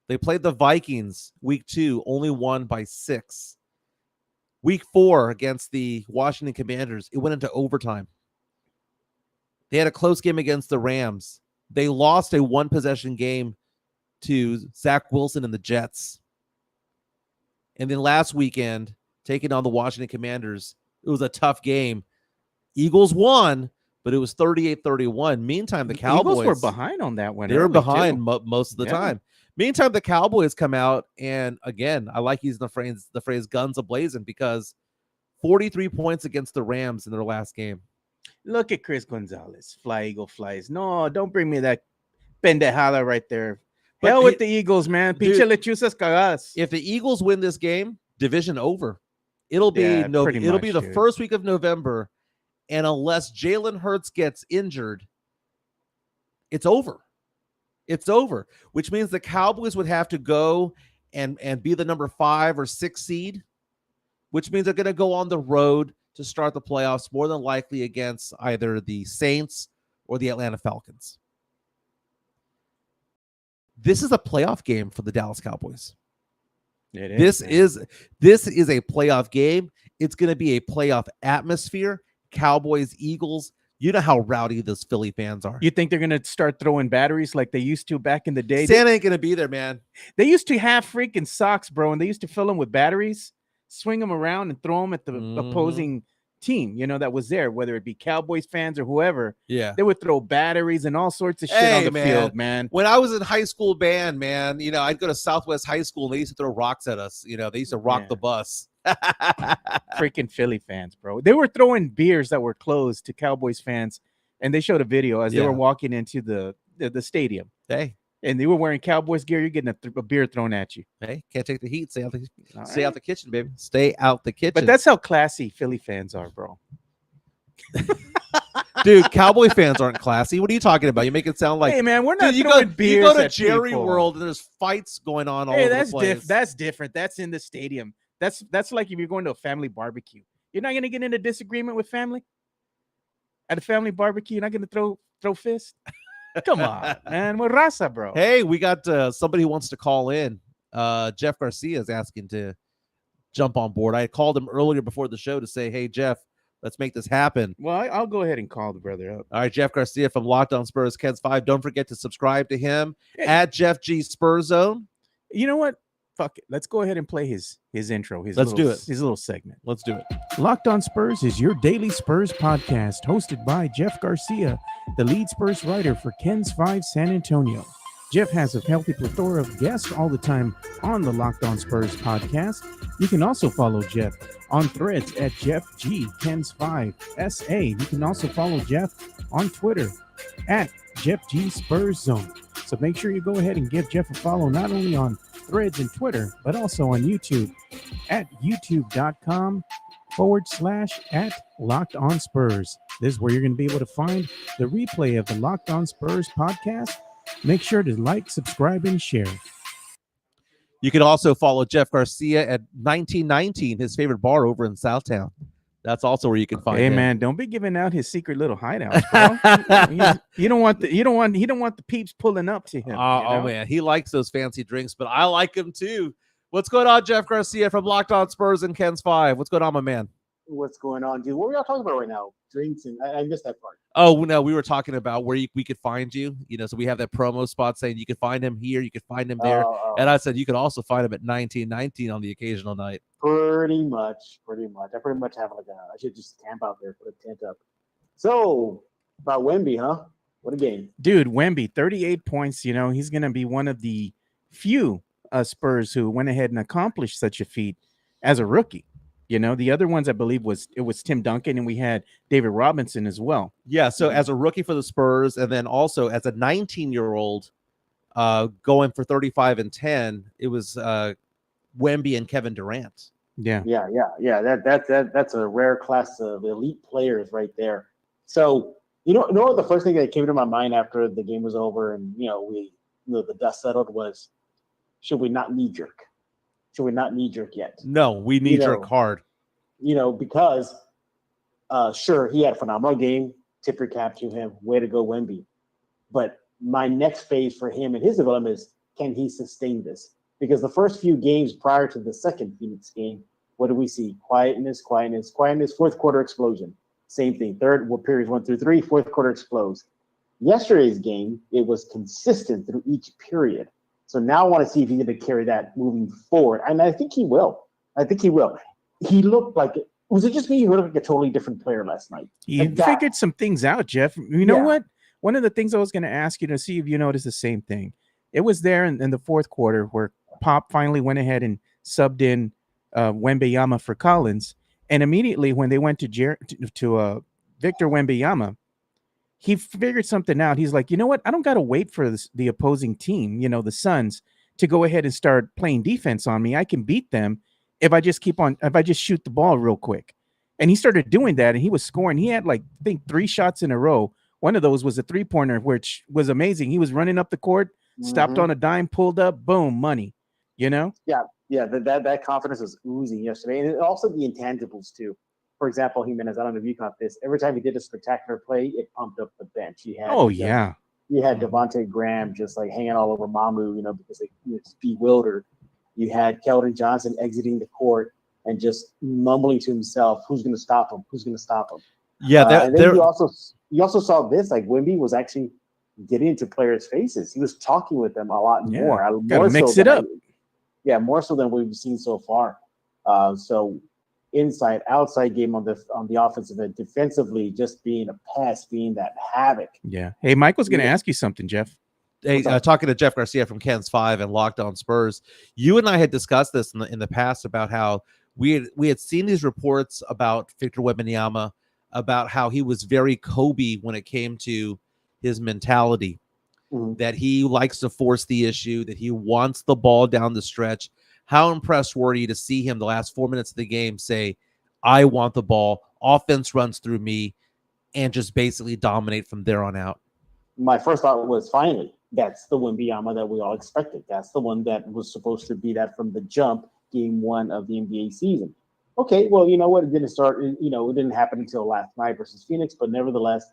They played the Vikings week 2, only won by 6. Week 4 against the Washington Commanders, it went into overtime. They had a close game against the Rams. They lost a one-possession game to Zach Wilson and the Jets. And then last weekend, taking on the Washington Commanders, it was a tough game. Eagles won, but it was 38-31. Meantime, the Cowboys Eagles were behind on that one. They were behind most of the time. Meantime, the Cowboys come out, and again, I like using the phrase guns a-blazing, because 43 points against the Rams in their last game. Look at Chris Gonzalez. Fly, Eagle, flies. No, don't bring me that pendejada right there. Hell with the Eagles, man. Pinche lechuzas cagadas. If the Eagles win this game, division over. It'll be the first week of November, and unless Jalen Hurts gets injured, it's over. It's over, which means the Cowboys would have to go and be the number 5 or 6 seed, which means they're going to go on the road to start the playoffs, more than likely against either the Saints or the Atlanta Falcons. This is a playoff game for the Dallas Cowboys. This is a playoff game. It's going to be a playoff atmosphere. Cowboys, Eagles. You know how rowdy those Philly fans are. You think they're going to start throwing batteries like they used to back in the day? Santa ain't going to be there, man. They used to have freaking socks, bro, and they used to fill them with batteries, swing them around, and throw them at the opposing team, you know, that was there, whether it be Cowboys fans or whoever. Yeah. They would throw batteries and all sorts of shit on the field, man. When I was in high school band, man, you know, I'd go to Southwest High School, and they used to throw rocks at us. You know, they used to rock the bus. Freaking Philly fans, bro. They were throwing beers that were closed to Cowboys fans, and they showed a video as they were walking into the stadium. Hey. And they were wearing Cowboys gear. You're getting a beer thrown at you. Hey, can't take the heat. Stay out the kitchen, baby. Stay out the kitchen. But that's how classy Philly fans are, bro. Dude, Cowboy fans aren't classy. What are you talking about? You make it sound like, hey, man, we're not throwing beers. You go to Jerry people. World and there's fights going on all over the place. That's different. That's in the stadium. That's like if you're going to a family barbecue. You're not going to get into disagreement with family at a family barbecue. You're not going to throw fists. Come on, man. We're raza, bro. Hey, we got somebody who wants to call in. Jeff Garcia is asking to jump on board. I called him earlier before the show to say, hey, Jeff, let's make this happen. Well, I'll go ahead and call the brother up. All right, Jeff Garcia from Locked On Spurs, Kens 5. Don't forget to subscribe to him at Jeff G Spurs Zone. You know what? Fuck it. Let's go ahead and play his intro. His little segment. Let's do it. Locked On Spurs is your daily Spurs podcast, hosted by Jeff Garcia, the lead Spurs writer for Kens 5 San Antonio. Jeff has a healthy plethora of guests all the time on the Locked On Spurs podcast. You can also follow Jeff on Threads at Jeff G Kens 5 SA. You can also follow Jeff on Twitter at Jeff G Spurs Zone. So make sure you go ahead and give Jeff a follow, not only on Threads and Twitter, but also on YouTube at youtube.com/@Locked On Spurs. This is where you're going to be able to find the replay of the Locked On Spurs podcast. Make sure to like, subscribe, and share. You can also follow Jeff Garcia at 1919, his favorite bar over in Southtown. That's also where you can find Hey him. man, don't be giving out his secret little hideouts, bro. You don't want the peeps pulling up to him. Oh man, he likes those fancy drinks, but I like him too. What's going on, Jeff Garcia from Locked On Spurs and Ken's Five? What's going on, my man? What's going on, dude? What are y'all talking about right now? Drinks, and I missed that part. Oh no, we were talking about where we could find you. So we have that promo spot saying you could find him here, you could find him there, and I said you could also find him at 1919 on the occasional night. Pretty much. I pretty much have I should just camp out there, put a tent up. So about Wemby, huh? What a game, dude. Wemby, 38 points. He's gonna be one of the few Spurs who went ahead and accomplished such a feat as a rookie. The other ones I believe was Tim Duncan, and we had David Robinson as well. Yeah, so as a rookie for the Spurs, and then also as a 19-year-old going for 35 and 10, it was Wemby and Kevin Durant. Yeah. That's a rare class of elite players right there. So what the first thing that came to my mind after the game was over, and the dust settled was, should we not knee jerk? Should we not knee jerk yet? No, we knee jerk hard. Because sure, he had a phenomenal game. Tip your cap to him. Way to go, Wemby. But my next phase for him and his development is, can he sustain this? Because the first few games prior to the second Phoenix game, what do we see? Quietness. Fourth quarter explosion. Same thing. Periods 1 through 3. Fourth quarter explodes. Yesterday's game, it was consistent through each period. So now I want to see if he's going to carry that moving forward. And I think he will. He looked like it. Was it just me? He looked like a totally different player last night. He figured some things out, Jeff. You know what? One of the things I was going to ask you to see if you noticed the same thing. It was there in the fourth quarter where Pop finally went ahead and subbed in Wembanyama for Collins. And immediately when they went to Victor Wembanyama, he figured something out. He's like, you know what? I don't got to wait for the opposing team, the Suns, to go ahead and start playing defense on me. I can beat them if I just shoot the ball real quick. And he started doing that, and he was scoring. He had, I think, 3 shots in a row. One of those was a 3-pointer, which was amazing. He was running up the court, stopped on a dime, pulled up, boom, money, Yeah, that confidence was oozing yesterday. And also the intangibles, too. For example, Jimenez, I don't know if you caught this. Every time he did a spectacular play, it pumped up the bench. You had Devontae Graham just hanging all over Mamu, because he was bewildered. You had Keldon Johnson exiting the court and just mumbling to himself, "Who's going to stop him? Who's going to stop him?" Yeah, and then you also saw this. Wemby was actually getting into players' faces. He was talking with them a lot more. Gotta mix it up. More so than we've seen so far. So inside, outside game on the offensive end, defensively, just being a pest, being that havoc. Yeah. Hey, Michael's going to ask you something, Jeff. Hey, talking to Jeff Garcia from Ken's 5 and Locked On Spurs, you and I had discussed this in the past about how we had seen these reports about Victor Wembanyama, about how he was very Kobe when it came to his mentality, that he likes to force the issue, that he wants the ball down the stretch. How impressed were you to see him the last 4 minutes of the game say, "I want the ball, offense runs through me," and just basically dominate from there on out? My first thought was, finally, that's the Wembanyama that we all expected. That's the one that was supposed to be that from the jump, game 1 of the NBA season. Okay, well, you know what? It didn't start, it didn't happen until last night versus Phoenix, but nevertheless,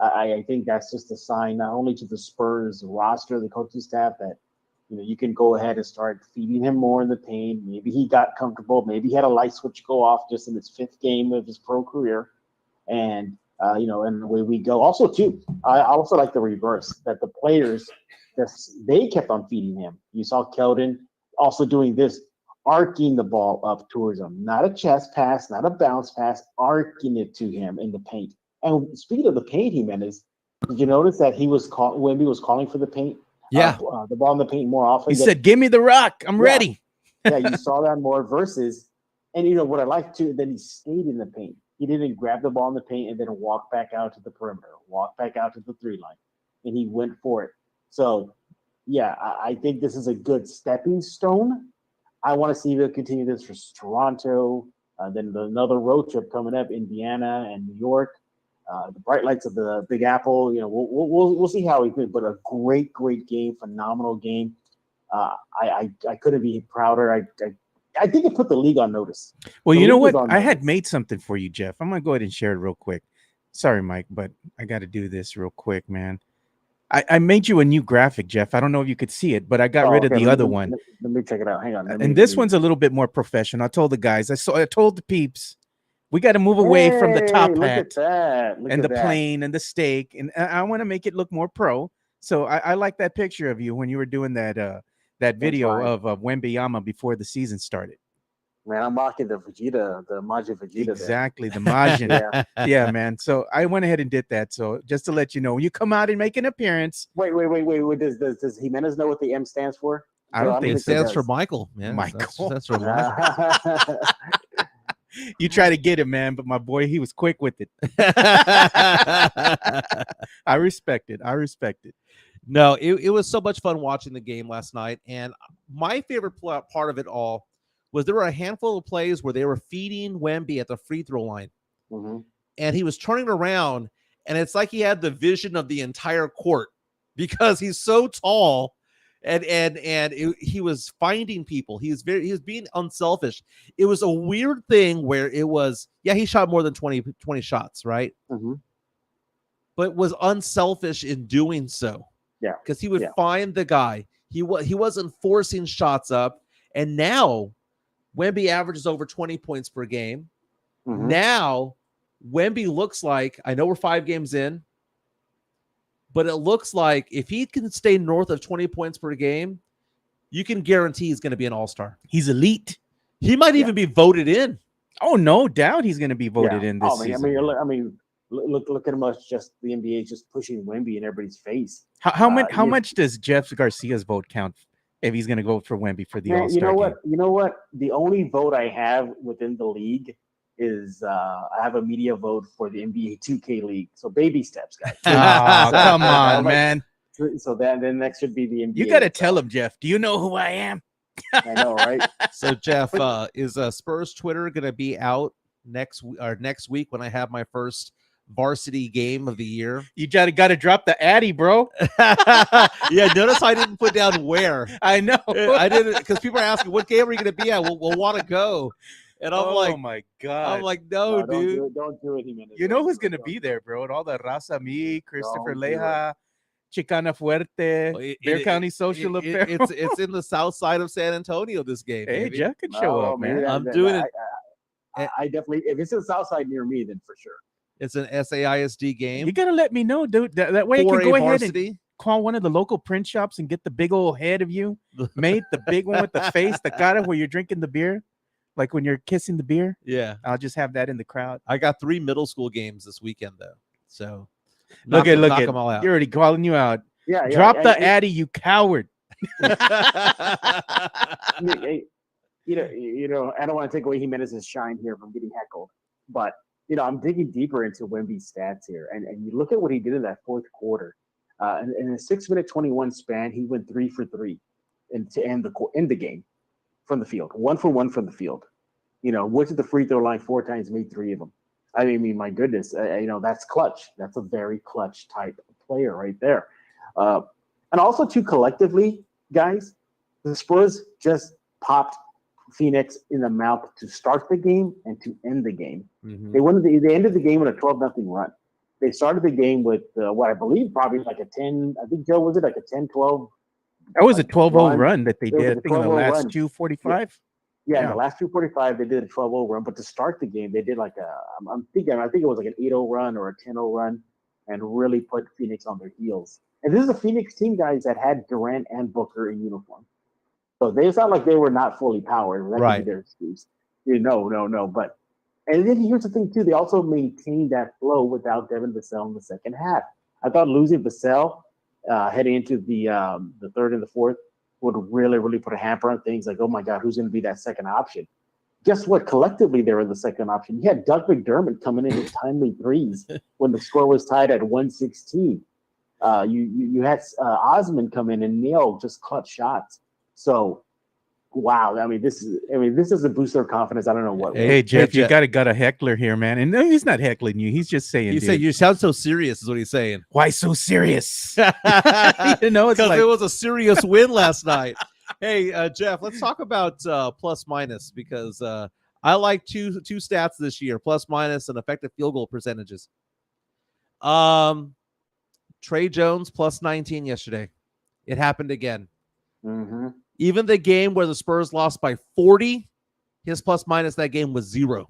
I think that's just a sign not only to the Spurs roster, the coaching staff, that you can go ahead and start feeding him more in the paint. Maybe he got comfortable. Maybe he had a light switch go off just in his 5th game of his pro career. And, and away we go. Also, too, I also like the reverse, that the players, they kept on feeding him. You saw Keldon also doing this, arcing the ball up towards him. Not a chest pass, not a bounce pass, arcing it to him in the paint. And speaking of the paint, Jimenez, did you notice that Wemby was calling for the paint? Yeah. The ball in the paint more often. He said, "Give me the rock. I'm ready." Yeah, you saw that more versus, and what I like too, then he stayed in the paint. He didn't grab the ball in the paint and then walk back out to the perimeter, walk back out to the 3 line, and he went for it. So, yeah, I think this is a good stepping stone. I want to see if he'll continue this for Toronto. Then another road trip coming up, Indiana and New York. The bright lights of the Big Apple. We'll see how he did, but a great game, phenomenal game. I couldn't be prouder. I think it put the league on notice. Well, The you know league was what? on I had notice. made something for you, Jeff. I'm gonna go ahead and share it real quick. Sorry, Mike, but I got to do this real quick, man. I made you a new graphic, Jeff. I don't know if you could see it, but I got rid of the other one. Let me check it out. Hang on. And this one's a little bit more professional. I told the guys, I told the peeps, we got to move away from the top Look hat at that. Look and at the that. plane and the steak, and I want to make it look more pro. So I like that picture of you when you were doing that video of Wembanyama before the season started. Man, I'm rocking the Vegeta, the Majin Vegeta. Exactly, the Majin. Yeah, man. So I went ahead and did that. So just to let you know, when you come out and make an appearance. Wait. Does Jimenez know what the M stands for? I don't think it stands for Michael. Yeah, Michael. That's for Michael. You try to get it, man, but my boy, he was quick with it. I respect it. No, it was so much fun watching the game last night. And my favorite part of it all was there were a handful of plays where they were feeding Wemby at the free throw line. Mm-hmm. And he was turning around, and it's like he had the vision of the entire court because he's so tall. He was finding people. He was being unselfish. It was a weird thing where it was, he shot more than 20 shots, right? Mm-hmm. But was unselfish in doing so. Yeah. Because he would find the guy. He wasn't forcing shots up. And now Wemby averages over 20 points per game. Mm-hmm. Now Wemby looks like, I know we're 5 games in, but it looks like if he can stay north of 20 points per game, you can guarantee he's going to be an all-star. He's elite. He might even be voted in. Oh, no doubt he's going to be voted in this season. I mean, look at him as just the NBA just pushing Wemby in everybody's face. How much does Jeff Garcia's vote count if he's going to go for Wemby for the All-Star game? You know what? The only vote I have within the league is I have a media vote for the NBA 2K League. So baby steps, guys. Oh, come on, man. So then next should be the NBA. You got to tell him, Jeff. Do you know who I am? I know, right? So, Jeff, is Spurs Twitter going to be out next week when I have my first varsity game of the year? You got to drop the Addy, bro. Yeah, notice I didn't put down where. I know. I didn't, because people are asking, what game are you going to be at? We'll want to go. And I'm oh my God. I'm like, no, dude. Don't do it, Jimenez. You know who's going to be there, bro? And all the Raza Me, Christopher Leja, Chicana Fuerte, Bear County Social Affair. It's in the south side of San Antonio, this game. Hey, baby. Jeff can show up, man. I'm doing it. I definitely, if it's in the south side near me, then for sure. It's an SAISD game. You got to let me know, dude. That way you can go varsity. ahead and call one of the local print shops and get the big old head of you made, the big one with the face, the cara where you're drinking the beer. Like when you're kissing the beer. Yeah. I'll just have that in the crowd. I got 3 middle school games this weekend, though. So look at them all out. You're already calling you out. Yeah. Drop the Addy, you coward. You know, I don't want to take away Jimenez's shine here from getting heckled, but I'm digging deeper into Wemby's stats here, and you look at what he did in that fourth quarter. In a 6-minute 21 span, he went 3 for 3, and to end the game from the field, 1 for 1 from the field. Went to the free throw line 4 times, made 3 of them. I mean, my goodness, that's clutch. That's a very clutch type of player right there. And also, too, collectively, guys, the Spurs just popped Phoenix in the mouth to start the game and to end the game. Mm-hmm. They ended the game with a 12-0 run. They started the game with what I believe probably like a 10. I think, Joe, was it like a 10-12? That was a 12-0 run that they did. I think in the last run. 2:45. Yeah, in the last 2:45 they did a 12-0 run, but to start the game they did like I think it was like an 8-0 run or a 10-0 run, and really put Phoenix on their heels. And this is a Phoenix team, guys, that had Durant and Booker in uniform. So it's not like they were not fully powered. That could be their excuse. No. But and then here's the thing too. They also maintained that flow without Devin Vassell in the second half. I thought losing Vassell heading into the third and the fourth would really, really put a hamper on things. Like, oh my God, who's going to be that second option? Guess what? Collectively, they were the second option. You had Doug McDermott coming in with timely threes when the score was tied at 116. You had Osman come in and nail just clutch shots. So, wow. I mean, this is a boost their confidence. I don't know what. Hey, Jeff, you got a heckler here, man. And no, he's not heckling you. He's just saying, you sound so serious is what he's saying. Why so serious? Because it was a serious win last night. Hey, Jeff, let's talk about plus minus because I like two stats this year: plus minus and effective field goal percentages. Tre Jones plus 19 yesterday. It happened again. Mm-hmm. Even the game where the Spurs lost by 40, his plus minus that game was 0.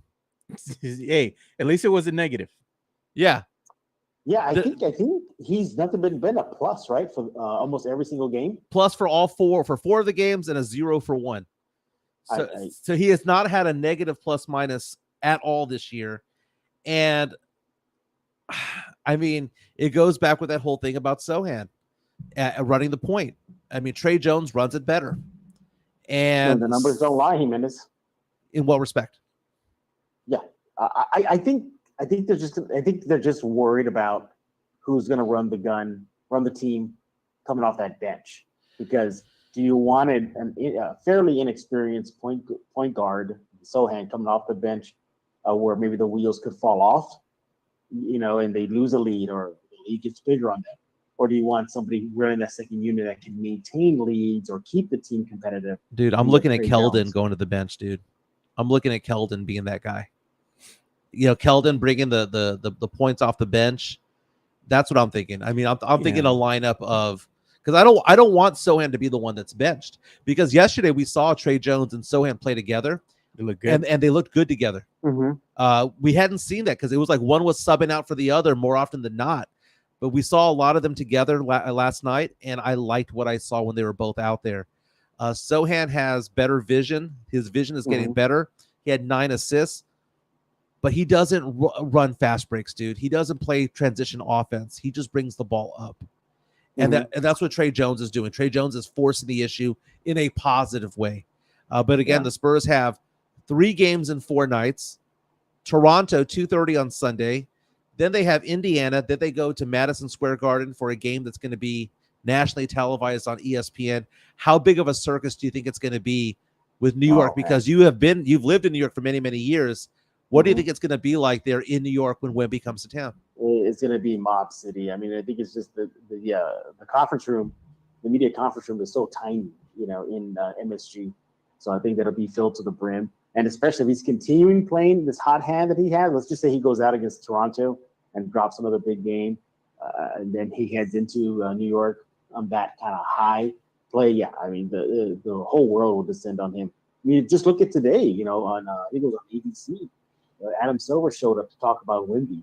Hey, at least it was a negative. Yeah. Yeah, I think he's nothing been a plus, right, for almost every single game. Plus for all four of the games and a 0 for one. So he has not had a negative plus minus at all this year. And I mean, it goes back with that whole thing about Sochan running the point. I mean, Tre Jones runs it better. And the numbers don't lie, Jimenez. In what respect? Yeah, I think they're just worried about who's going to run the team coming off that bench. Because do you want a fairly inexperienced point guard, Sochan, coming off the bench, where maybe the wheels could fall off, and they lose a lead or the lead gets bigger on them? Or do you want somebody running that second unit that can maintain leads or keep the team competitive? Dude, I'm looking at Keldon going to the bench, dude. I'm looking at Keldon being that guy. Keldon bringing the points off the bench. That's what I'm thinking. I mean, I'm thinking a lineup of, because I don't want Sochan to be the one that's benched, because yesterday we saw Tre Jones and Sochan play together. They look good, and they looked good together. Mm-hmm. We hadn't seen that because it was like one was subbing out for the other more often than not. But we saw a lot of them together last night, and I liked what I saw when they were both out there. Sochan has better vision. His vision is getting better. He had 9 assists, but he doesn't run fast breaks, dude. He doesn't play transition offense. He just brings the ball up. And that's what Tre Jones is doing. Tre Jones is forcing the issue in a positive way. But again, the Spurs have 3 games in 4 nights. Toronto, 2:30 on Sunday. Then they have Indiana. Then they go to Madison Square Garden for a game that's going to be nationally televised on ESPN. How big of a circus do you think it's going to be with New York? Because you've lived in New York for many, many years. What do you think it's going to be like there in New York when Wemby comes to town? It's going to be mob city. I mean, I think it's just the conference room, the media conference room is so tiny, in MSG. So I think that'll be filled to the brim. And especially if he's continuing playing this hot hand that he has, let's just say he goes out against Toronto and drops another big game, and then he heads into New York on that kind of high play. Yeah, I mean, the whole world will descend on him. I mean, just look at today, on I think it was on ABC. Adam Silver showed up to talk about Wemby.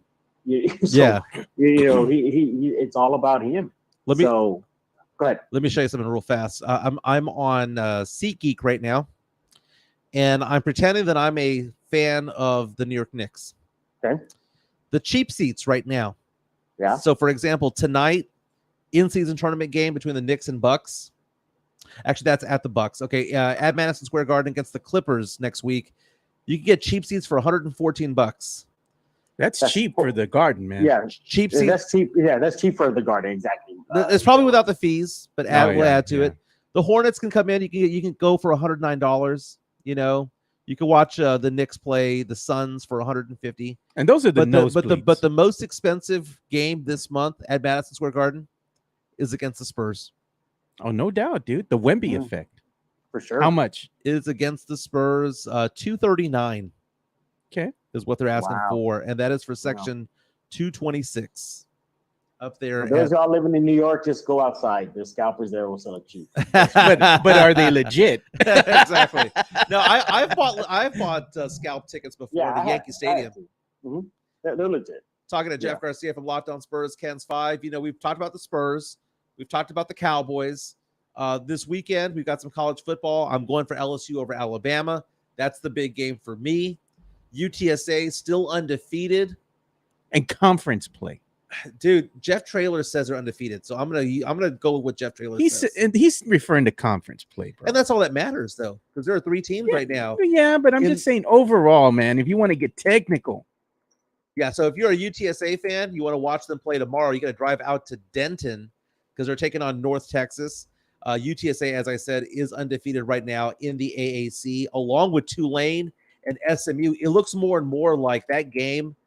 So, it's all about him. Go ahead. Let me show you something real fast. I'm on SeatGeek right now, and I'm pretending that I'm a fan of the New York Knicks. Okay. The cheap seats right now. Yeah. So, for example, tonight, in-season tournament game between the Knicks and Bucks. Actually, that's at the Bucks. Okay, at Madison Square Garden against the Clippers next week. You can get cheap seats for $114. That's cheap for the Garden, man. Yeah, cheap seats. That's cheap. Yeah, that's cheap for the Garden. Exactly. It's probably without the fees, but we'll add to it. The Hornets can come in. You can go for $109. You can watch the Knicks play the Suns for $150. And those are the nosebleeds. But the most expensive game this month at Madison Square Garden is against the Spurs. Oh, no doubt, dude. The Wemby effect. For sure. How much? It is against the Spurs. $239. Okay. Is what they're asking for. And that is for section 226. Up there. For those y'all living in New York, just go outside. There's scalpers there will sell it cheap. but are they legit? Exactly. No, I've bought scalp tickets before the Yankee Stadium. They're legit. Talking to Jeff Garcia from Locked On Spurs, Ken's 5. We've talked about the Spurs. We've talked about the Cowboys. This weekend, we've got some college football. I'm going for LSU over Alabama. That's the big game for me. UTSA still undefeated. And conference play. Dude, Jeff Traylor says they're undefeated, so I'm gonna go with what Jeff Traylor says. And he's referring to conference play, bro. And that's all that matters, though, because there are 3 teams right now. Yeah, but I'm just saying overall, man. If you want to get technical, yeah. So if you're a UTSA fan, you want to watch them play tomorrow. You got to drive out to Denton because they're taking on North Texas. UTSA, as I said, is undefeated right now in the AAC, along with Tulane and SMU. It looks more and more like that game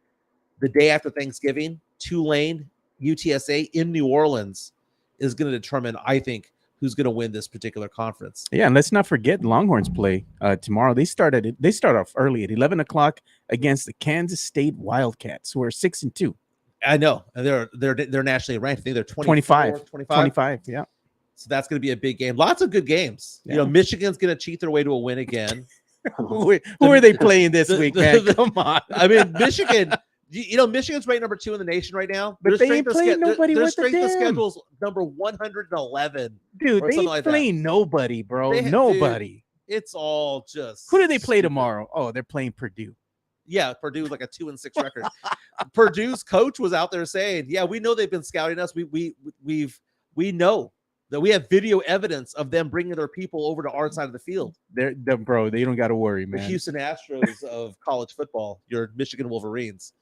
the day after Thanksgiving. Tulane, UTSA in New Orleans is going to determine, I think, who's going to win this particular conference. Yeah, and let's not forget Longhorns play tomorrow. They start off early at 11 o'clock against the Kansas State Wildcats, who are 6-2. I know, and they're nationally ranked. I think they're 25. 25. Yeah. So that's going to be a big game. Lots of good games. Yeah. You know, Michigan's going to cheat their way to a win again. Who are they playing this week, man? Come on. I mean, Michigan. You know, Michigan's ranked number 2 in the nation right now. But they ain't playing nobody. Their What the strength of damn? schedule's number 111. Dude, or they something ain't like that. playing nobody, bro. Dude, Nobody. it's all just. Who do they play stupid. tomorrow? Oh, they're playing Purdue. Yeah, Purdue's like a 2-6 record. Purdue's coach was out there saying, "Yeah, we know they've been scouting us. We know that we have video evidence of them bringing their people over to our side of the field." Bro, they don't got to worry, The man. Houston Astros of college football, your Michigan Wolverines.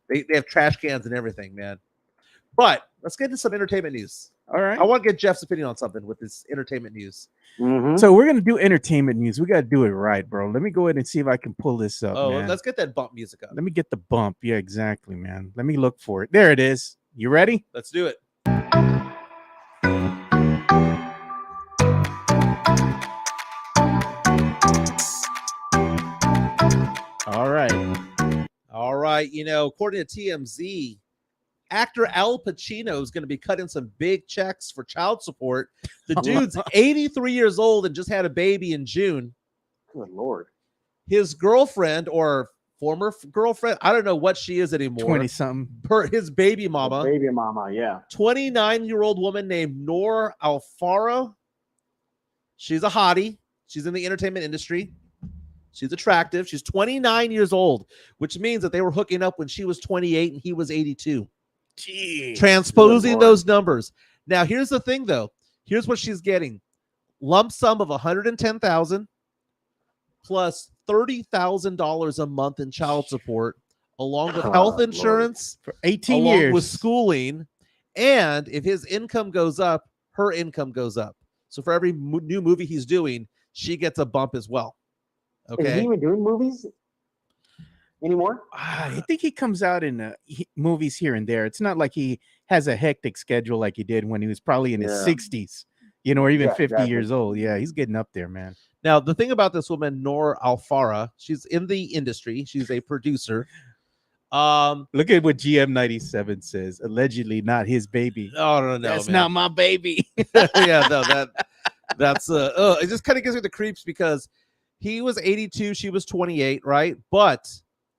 They have trash cans and everything, man. But let's get into some entertainment news. All right. I want to get Jeff's opinion on something with this entertainment news. Mhm. So we're gonna do entertainment news. We gotta do it right, bro. Let me go ahead and see if I can pull this up. Man. Let's get that bump music up. Let me get the bump. Yeah, exactly, man. Let me look for it. There it is. You ready? Let's do it. All right. You know, according to TMZ, actor Al Pacino is going to be cutting some big checks for child support. The dude's 83 years old and just had a baby in June. Good Lord. His girlfriend or former girlfriend, I don't know what she is anymore. 20-something. His baby mama. Baby mama, yeah. 29-year-old woman named Noor Alfaro. She's a hottie. She's in the entertainment industry. She's attractive. She's 29 years old, which means that they were hooking up when she was 28 and he was 82. Jeez. Transposing those numbers. Now, here's the thing, though. Here's what she's getting. Lump sum of $110,000 plus $30,000 a month in child support, along with health insurance for 18 along years with schooling. And if his income goes up, her income goes up. So for every new movie he's doing, she gets a bump as well. Okay. Is he even doing movies anymore? I think he comes out in movies here and there. It's not like he has a hectic schedule like he did when he was probably in his 60s, you know, or even 50 years old. Yeah, he's getting up there, man. Now, the thing about this woman, Noor Alfara, she's in the industry. She's a producer. Look at what GM97 says. Allegedly not his baby. Oh, no, That's man. not my baby. Yeah, no, that's it just kind of gives me the creeps because he was 82, she was 28, right? But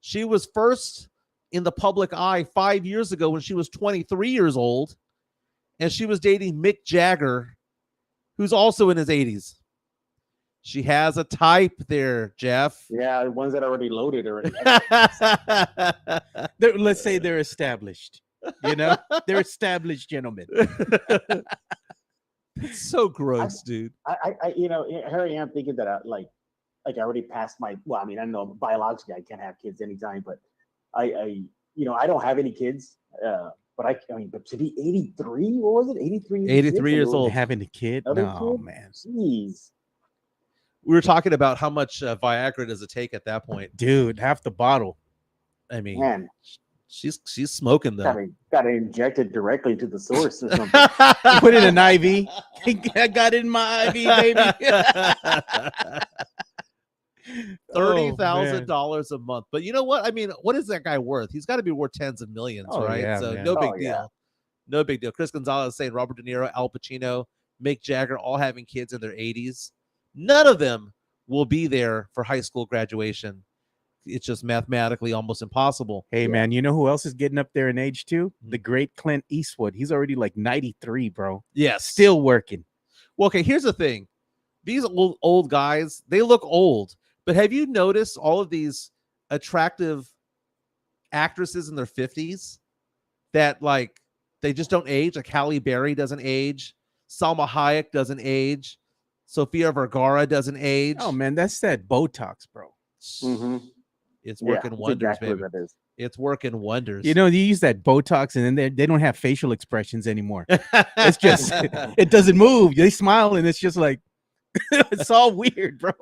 she was first in the public eye 5 years ago when she was 23 years old, and she was dating Mick Jagger, who's also in his 80s. She has a type there, Jeff. Yeah, the ones that are already loaded already. Let's say they're established. You know, they're established gentlemen. It's so gross, dude. I you know, here I am thinking that I already passed my. Well, I mean, I know biologically I can't have kids anytime, but I you know, I don't have any kids. But I mean, but to be 83, what was it? 83. 83 years old, having a kid. No, man. Jeez. We were talking about how much Viagra does it take at that point, dude. Half the bottle. I mean, man, she's smoking though. Got to inject it directly to the source or something. Put it in an IV. I got it in my IV, baby. $30,000 a month. But you know what? I mean, what is that guy worth? He's got to be worth tens of millions, right? Yeah, so man. no big deal. Yeah. No big deal. Chris Gonzalez saying Robert De Niro, Al Pacino, Mick Jagger, all having kids in their 80s. None of them will be there for high school graduation. It's just mathematically almost impossible. Hey, man, you know who else is getting up there in age too? The great Clint Eastwood. He's already like 93, bro. Yes. Still working. Well, okay, here's the thing. These old guys, they look old. But have you noticed all of these attractive actresses in their 50s that, like, they just don't age? Like Halle Berry doesn't age. Salma Hayek doesn't age. Sofia Vergara doesn't age. Oh, man, that's that Botox, bro. Mm-hmm. It's working wonders, exactly baby. It's working wonders. You know, you use that Botox and then they don't have facial expressions anymore. It's just, it doesn't move. They smile and it's just like, it's all weird, bro.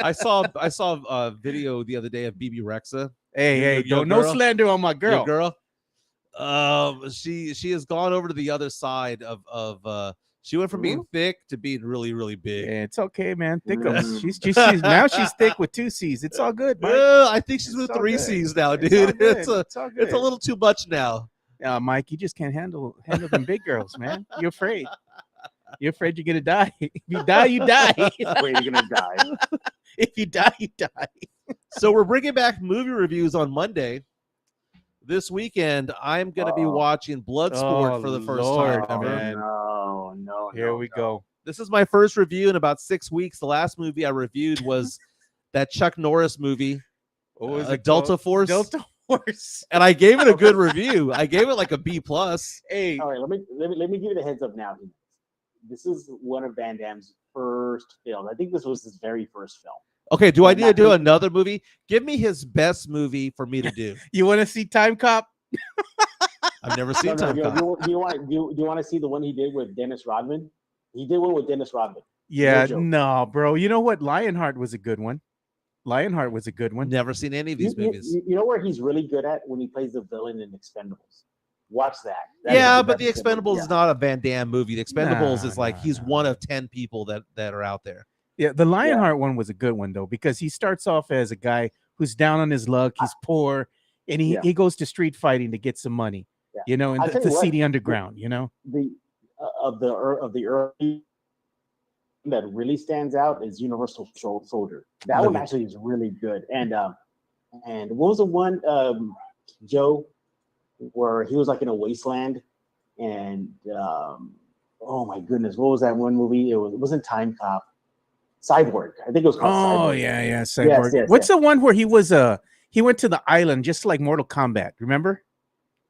I saw a video the other day of BB Rexa. Hey, no slander on my girl. Your girl. She has gone over to the other side of She went from being thick to being really, really big. Yeah, it's okay, man. Thickums. She's now she's thick with 2 C's. It's all good, Mike. I think she's with It's all 3 good. C's now, It's dude. all good. It's all good. it's a little too much now. Mike, you just can't handle them big girls, man. You're afraid. You're afraid you're gonna die. If you die, you die. Wait, you're gonna die. If you die, you die. So we're bringing back movie reviews on Monday. This weekend, I'm going to be watching Bloodsport for the first time ever. Man. No. Here we go. This is my first review in about 6 weeks. The last movie I reviewed was that Chuck Norris movie, What was it Delta called? Force. Delta Force. And I gave it a good review. I gave it like a B+. Hey, All right, let me give you the heads up now. This is one of Van Damme's first films. I think this was his very first film. Okay, do I need to do another movie? Give me his best movie for me to do. you want to see Time Cop? I've never seen Time Cop. Do you want to see the one he did with Dennis Rodman? He did one with Dennis Rodman. Yeah, no, bro. You know what? Lionheart was a good one. Lionheart was a good one. Never seen any of these movies. You know where he's really good at? When he plays the villain in Expendables. Watch that. Yeah, but The Expendables is not a Van Damme movie. The Expendables is like he's one of 10 people that are out there. Yeah, the Lionheart one was a good one, though, because he starts off as a guy who's down on his luck. He's poor, and he goes to street fighting to get some money, you know, in the seedy underground, you know. Of the early that really stands out is Universal Soldier. That one actually is really good. And what was the one, Joe, where he was like in a wasteland, and oh my goodness, what was that one movie? It wasn't Time Cop. Cyborg. I think it was called Cyborg. Oh, yeah, Cyborg. What's the one where he went to the island just like Mortal Kombat, remember?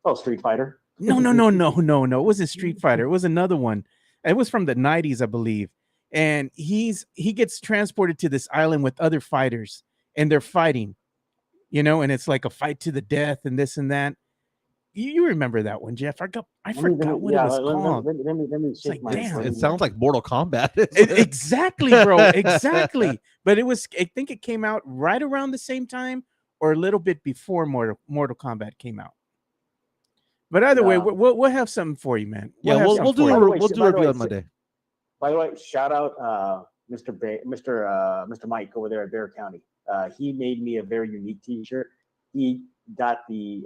Oh, Street Fighter. No. It wasn't Street Fighter. It was another one. It was from the 90s, I believe. And he gets transported to this island with other fighters, and they're fighting, you know, and it's like a fight to the death and this and that. You remember that one, Jeff? I forgot what it was called. Let me shake my damn. It sounds like Mortal Kombat. Exactly, bro. Exactly. But I think it came out right around the same time or a little bit before Mortal Kombat came out. But either way, we'll have something for you, man. We'll do a review on Monday. By the way, shout out Mr. Mike over there at Bear County. He made me a very unique T-shirt. He got the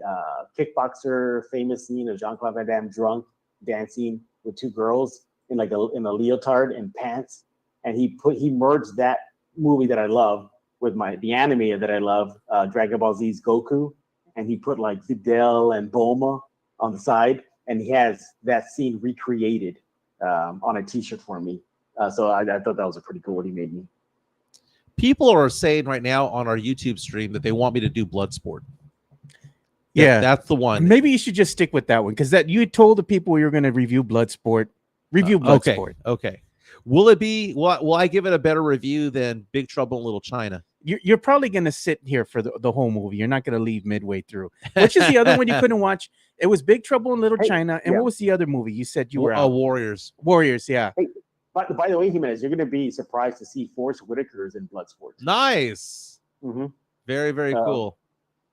kickboxer famous scene of Jean-Claude Van Damme drunk dancing with 2 girls in a leotard and pants, and he merged that movie that I love with the anime that I love, Dragon Ball Z's Goku, and he put like Videl and Bulma on the side, and he has that scene recreated on a T-shirt for me. So I thought that was a pretty cool what he made me. People are saying right now on our YouTube stream that they want me to do Bloodsport. Yeah, that's the one. Maybe you should just stick with that one, because that you told the people you were going to review Bloodsport. Bloodsport. Okay. Will it be? Will I give it a better review than Big Trouble in Little China? You're probably going to sit here for the whole movie. You're not going to leave midway through. Which is the other one you couldn't watch? It was Big Trouble in Little China. And what was the other movie you said you were out? Warriors. Warriors, yeah. Hey, but by the way, Jimenez, you're going to be surprised to see Forrest Whitaker's in Bloodsport. Nice. Mm-hmm. Very, very cool.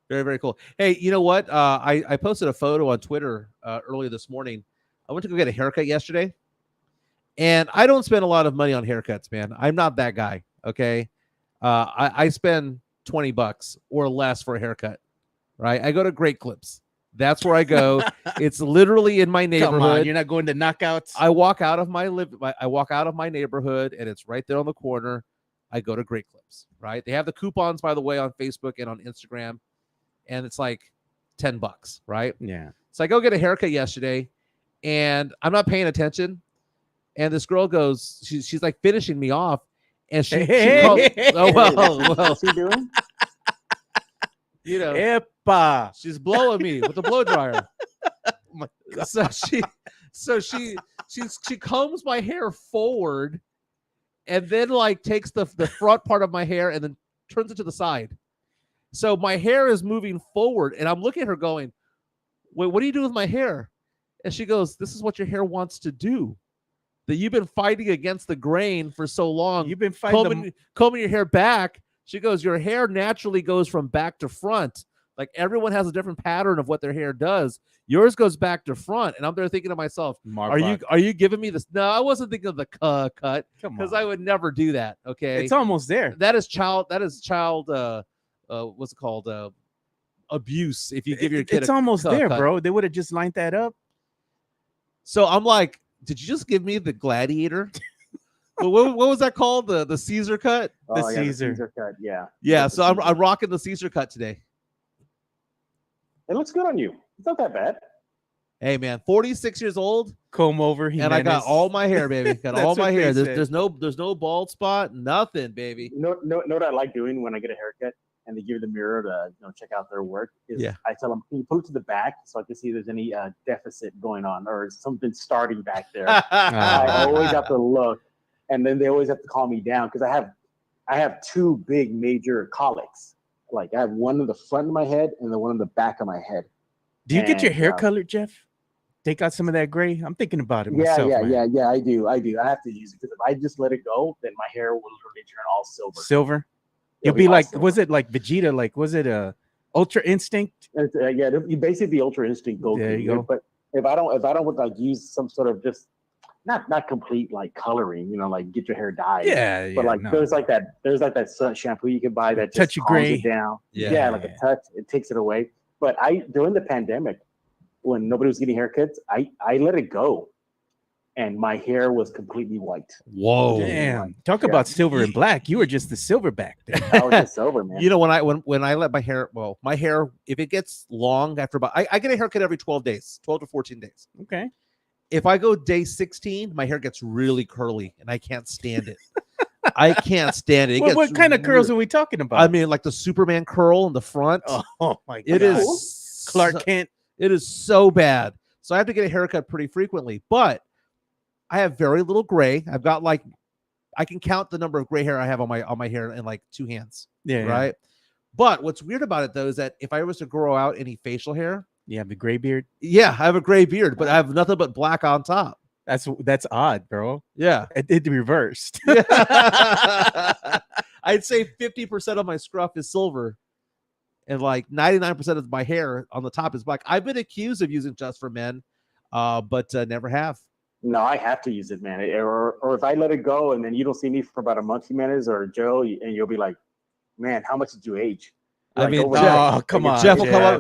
Very, very cool. Hey, you know what? I posted a photo on Twitter earlier this morning. I went to go get a haircut yesterday, and I don't spend a lot of money on haircuts, man. I'm not that guy, okay? I spend $20 or less for a haircut, right? I go to Great Clips. That's where I go. It's literally in my neighborhood. Come on, you're not going to Knockouts? I walk out of my neighborhood, and it's right there on the corner. I go to Great Clips, right? They have the coupons, by the way, on Facebook and on Instagram, and it's like $10, right? Yeah. So I go get a haircut yesterday, and I'm not paying attention, and this girl goes, she's like finishing me off, and she calls, oh well, What's he doing? You know, Epa. She's blowing me with a blow dryer. Oh my God. So she combs my hair forward, and then like takes the front part of my hair and then turns it to the side. So my hair is moving forward, and I'm looking at her going, "Wait, what do you do with my hair?" And she goes, "This is what your hair wants to do. That you've been fighting against the grain for so long. You've been fighting combing your hair back." She goes, "Your hair naturally goes from back to front. Like everyone has a different pattern of what their hair does. Yours goes back to front, and I'm there thinking to myself, are you giving me this? No, I wasn't thinking of the cut because I would never do that. Okay, it's almost there. That is child. What's it called? Abuse. If you give your kid, it's almost there, cut. Bro. They would have just lined that up. So I'm like, did you just give me the gladiator? what was that called? The Caesar cut? The Caesar cut. Yeah. So I'm rocking the Caesar cut today. It looks good on you. It's not that bad. Hey man, 46 years old, comb over, Jimenez. And I got all my hair, baby. Got all my hair. There's no bald spot, nothing, baby. No, what I like doing when I get a haircut and they give me the mirror to check out their work is I tell them, can you pull it to the back so I can see if there's any deficit going on or something starting back there. I always have to look, and then they always have to calm me down because I have two big major colics. Like I have one in the front of my head and the one in the back of my head. Do you get your hair colored, Jeff? Take out some of that gray. I'm thinking about it myself. Yeah. I do. I have to use it because if I just let it go, then my hair will literally turn all silver. Silver. You'll be like, silver. Was it like Vegeta? Like, was it a Ultra Instinct? You basically Ultra Instinct Goku. There you go. But if I don't like use some sort of just not complete like coloring, like get your hair dyed. Yeah. But like there's like that sun shampoo you can buy that just touch of gray it down. Yeah, like a touch, it takes it away. But during the pandemic, when nobody was getting haircuts, I let it go, and my hair was completely white. Whoa! Damn! Talk about silver and black. You were just the silverback there. I was just silver, man. When I let my hair, my hair, if it gets long after about, I get a haircut every 12 days, 12 to 14 days. Okay. If I go day 16, my hair gets really curly, and I can't stand it. I can't stand it. What kind of curls are we talking about? I mean, like the Superman curl in the front. Oh my god! It is Clark Kent. It is so bad. So I have to get a haircut pretty frequently. But I have very little gray. I've got I can count the number of gray hair I have on my hair in like two hands. Yeah. Right. But what's weird about it though is that if I was to grow out any facial hair, you have the gray beard. Yeah, I have a gray beard, but I have nothing but black on top. That's odd, bro. Yeah. It reversed. I'd say 50% of my scruff is silver and like 99% of my hair on the top is black. I've been accused of using Just for Men, but never have. No, I have to use it, man. Or if I let it go and then you don't see me for about a month, Jimenez or Joe, and you'll be like, man, how much did you age? Like, come on.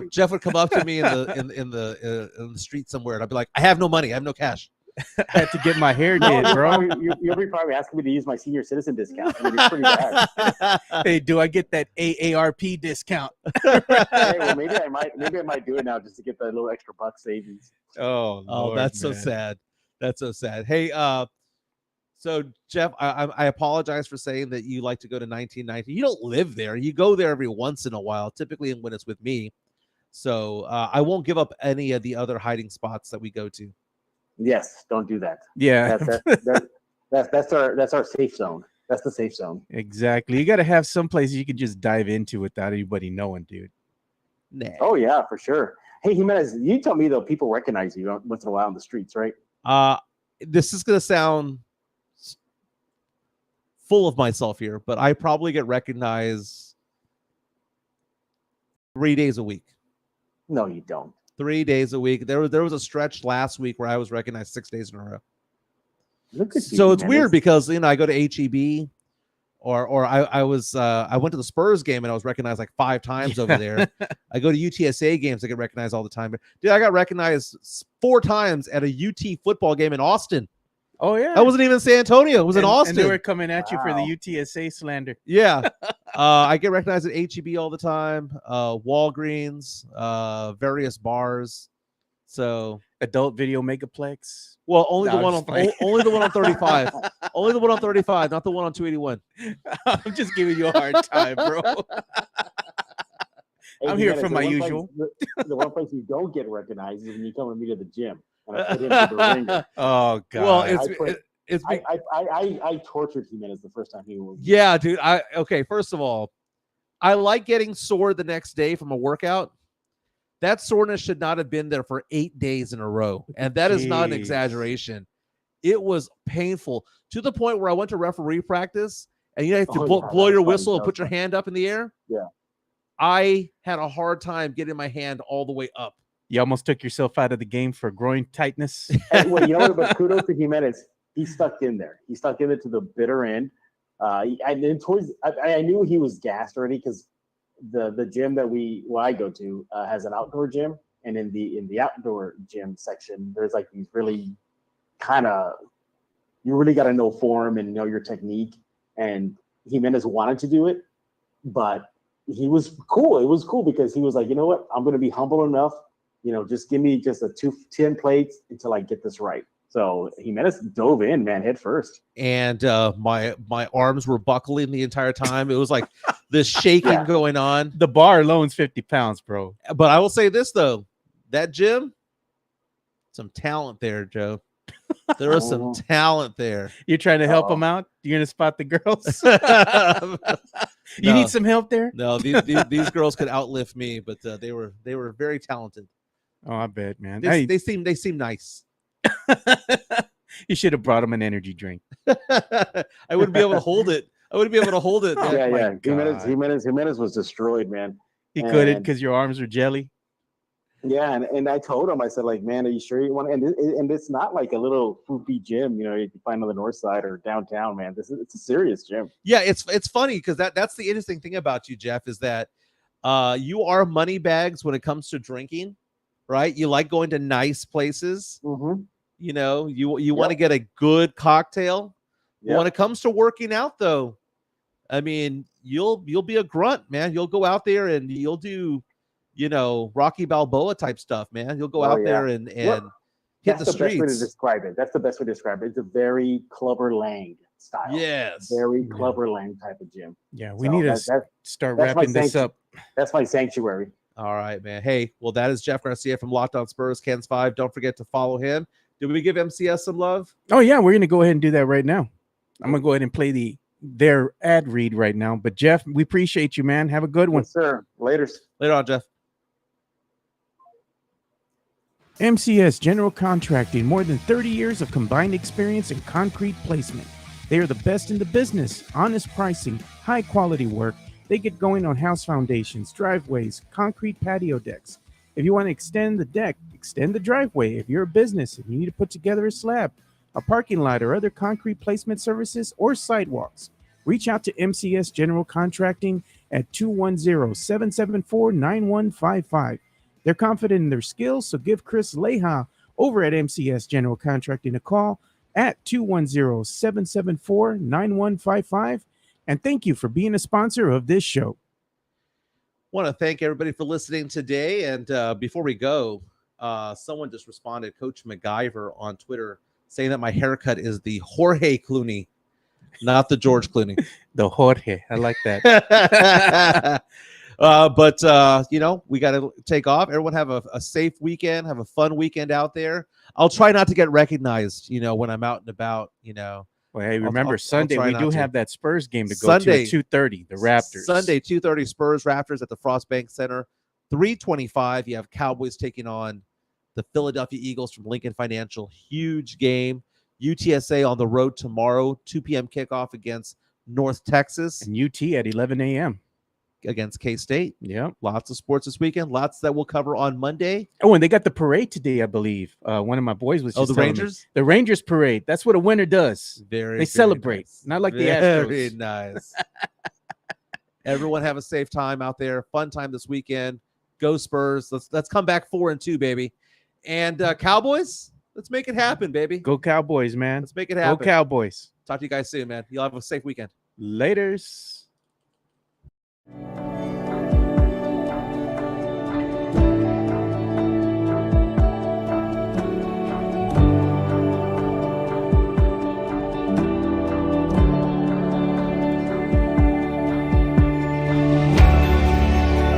Jeff would come up to me in the street somewhere, and I'd be like, I have no money, I have no cash. I had to get my hair did, bro. You'll be probably asking me to use my senior citizen discount. It'll be pretty bad. Hey, do I get that AARP discount? Hey, well, maybe I might do it now just to get that little extra buck savings. Oh, Lord, that's man. so sad. That's so sad. Hey, so Jeff, I apologize for saying that you like to go to 1990. You don't live there. You go there every once in a while, typically when it's with me. So I won't give up any of the other hiding spots that we go to. Yes, don't do that. Yeah, that's our safe zone. That's the safe zone. Exactly. You got to have some places you can just dive into without anybody knowing, dude. Nah. Oh yeah, for sure. Hey, Jimenez, you tell me though, people recognize you once in a while on the streets, right? This is gonna sound full of myself here, but I probably get recognized 3 days a week. No, you don't. 3 days a week. There was a stretch last week where I was recognized 6 days in a row. Look at so you, it's weird because I go to HEB or I went to the Spurs game and I was recognized like 5 times over there. I go to UTSA games, I get recognized all the time. Dude, I got recognized 4 times at a UT football game in Austin. Oh yeah, I wasn't even in San Antonio. It was in Austin. And they were coming at you for the UTSA slander. Yeah, I get recognized at HEB all the time. Walgreens, various bars. So adult video megaplex. Well, only the one on 35. Only the one on 35, not the one on 281. I'm just giving you a hard time, bro. I'm here for my usual. The one place you don't get recognized is when you come with me to the gym. And I put him to the ringer. Oh god. Well, I tortured Jimenez the first time he was. Yeah, dude. Okay. First of all, I like getting sore the next day from a workout. That soreness should not have been there for 8 days in a row, and that is not an exaggeration. It was painful to the point where I went to referee practice, and you have to blow your whistle and put your hand up in the air. Yeah. I had a hard time getting my hand all the way up. You almost took yourself out of the game for groin tightness. And, well, you know what? But kudos to Jimenez. He stuck in there. He stuck in it to the bitter end. And then I knew he was gassed already because the gym that I go to has an outdoor gym, and in the outdoor gym section, there's like these really you really got to know form and know your technique. And Jimenez wanted to do it, but he was cool. It was cool because he was like, you know what? I'm going to be humble enough. Just give me just 10 plates until I get this right. So Jimenez dove in, man, head first. And my arms were buckling the entire time. It was like this shaking going on. The bar alone's 50 pounds, bro. But I will say this, though. That gym, some talent there, Joe. There was some talent there. You're trying to help them out? You're going to spot the girls? You need some help there? No, these girls could outlift me, but they were very talented. Oh, I bet, man. They seem nice. You should have brought them an energy drink. I wouldn't be able to hold it. Yeah. Jimenez was destroyed, man. He couldn't because your arms are jelly. Yeah, and I told him, I said, like, man, are you sure you want to? And it's not like a little foofy gym, you can find on the north side or downtown, man. It's a serious gym. Yeah, it's funny because that's the interesting thing about you, Jeff, is that you are money bags when it comes to drinking, right? You like going to nice places. Mm-hmm. You want to get a good cocktail. Yep. When it comes to working out, though, I mean, you'll be a grunt, man. You'll go out there and you'll do, Rocky Balboa type stuff, man. You'll go out there and hit the streets. That's the best way to describe it. It's a very Clubber Lang style. Yes. Very Clubber Lang type of gym. Yeah, we need to start wrapping this up. That's my sanctuary. All right, man. Hey, well, that is Jeff Garcia from Locked On Spurs, Cans 5. Don't forget to follow him. Did we give MCS some love? Oh, yeah. We're going to go ahead and do that right now. I'm going to go ahead and play their ad read right now. But, Jeff, we appreciate you, man. Have a good one. Yes, sir. Later on, Jeff. MCS General Contracting, more than 30 years of combined experience in concrete placement. They are the best in the business. Honest pricing, high quality work. They get going on house foundations, driveways, concrete patio decks. If you want to extend the deck, extend the driveway. If you're a business and you need to put together a slab, a parking lot, or other concrete placement services or sidewalks, reach out to MCS General Contracting at 210-774-9155. They're confident in their skills, so give Chris Leha over at MCS General Contracting a call at 210-774-9155. And thank you for being a sponsor of this show. Want to thank everybody for listening today. And before we go, someone just responded, Coach MacGyver on Twitter, saying that my haircut is the Jorge Clooney, not the George Clooney. The Jorge. I like that. But we got to take off. Everyone have a safe weekend. Have a fun weekend out there. I'll try not to get recognized, when I'm out and about, Well, hey, remember Sunday we do have that Spurs game to go Sunday, to at 2:30, the Raptors. Sunday, 2:30 Spurs Raptors at the Frost Bank Center. 3:25, you have Cowboys taking on the Philadelphia Eagles from Lincoln Financial. Huge game. UTSA on the road tomorrow, 2 p.m. kickoff against North Texas. And UT at 11 a.m. against K-State. Yeah. Lots of sports this weekend. Lots that we'll cover on Monday. Oh, and they got the parade today, I believe. One of my boys was just the Rangers? The Rangers parade. That's what a winner does. They celebrate. Nice. Not like the Astros. Astros. Very nice. Everyone have a safe time out there. Fun time this weekend. Go Spurs. Let's come back 4-2, baby. And Cowboys, let's make it happen, baby. Go Cowboys, man. Let's make it happen. Go Cowboys. Talk to you guys soon, man. You'll have a safe weekend. Laters.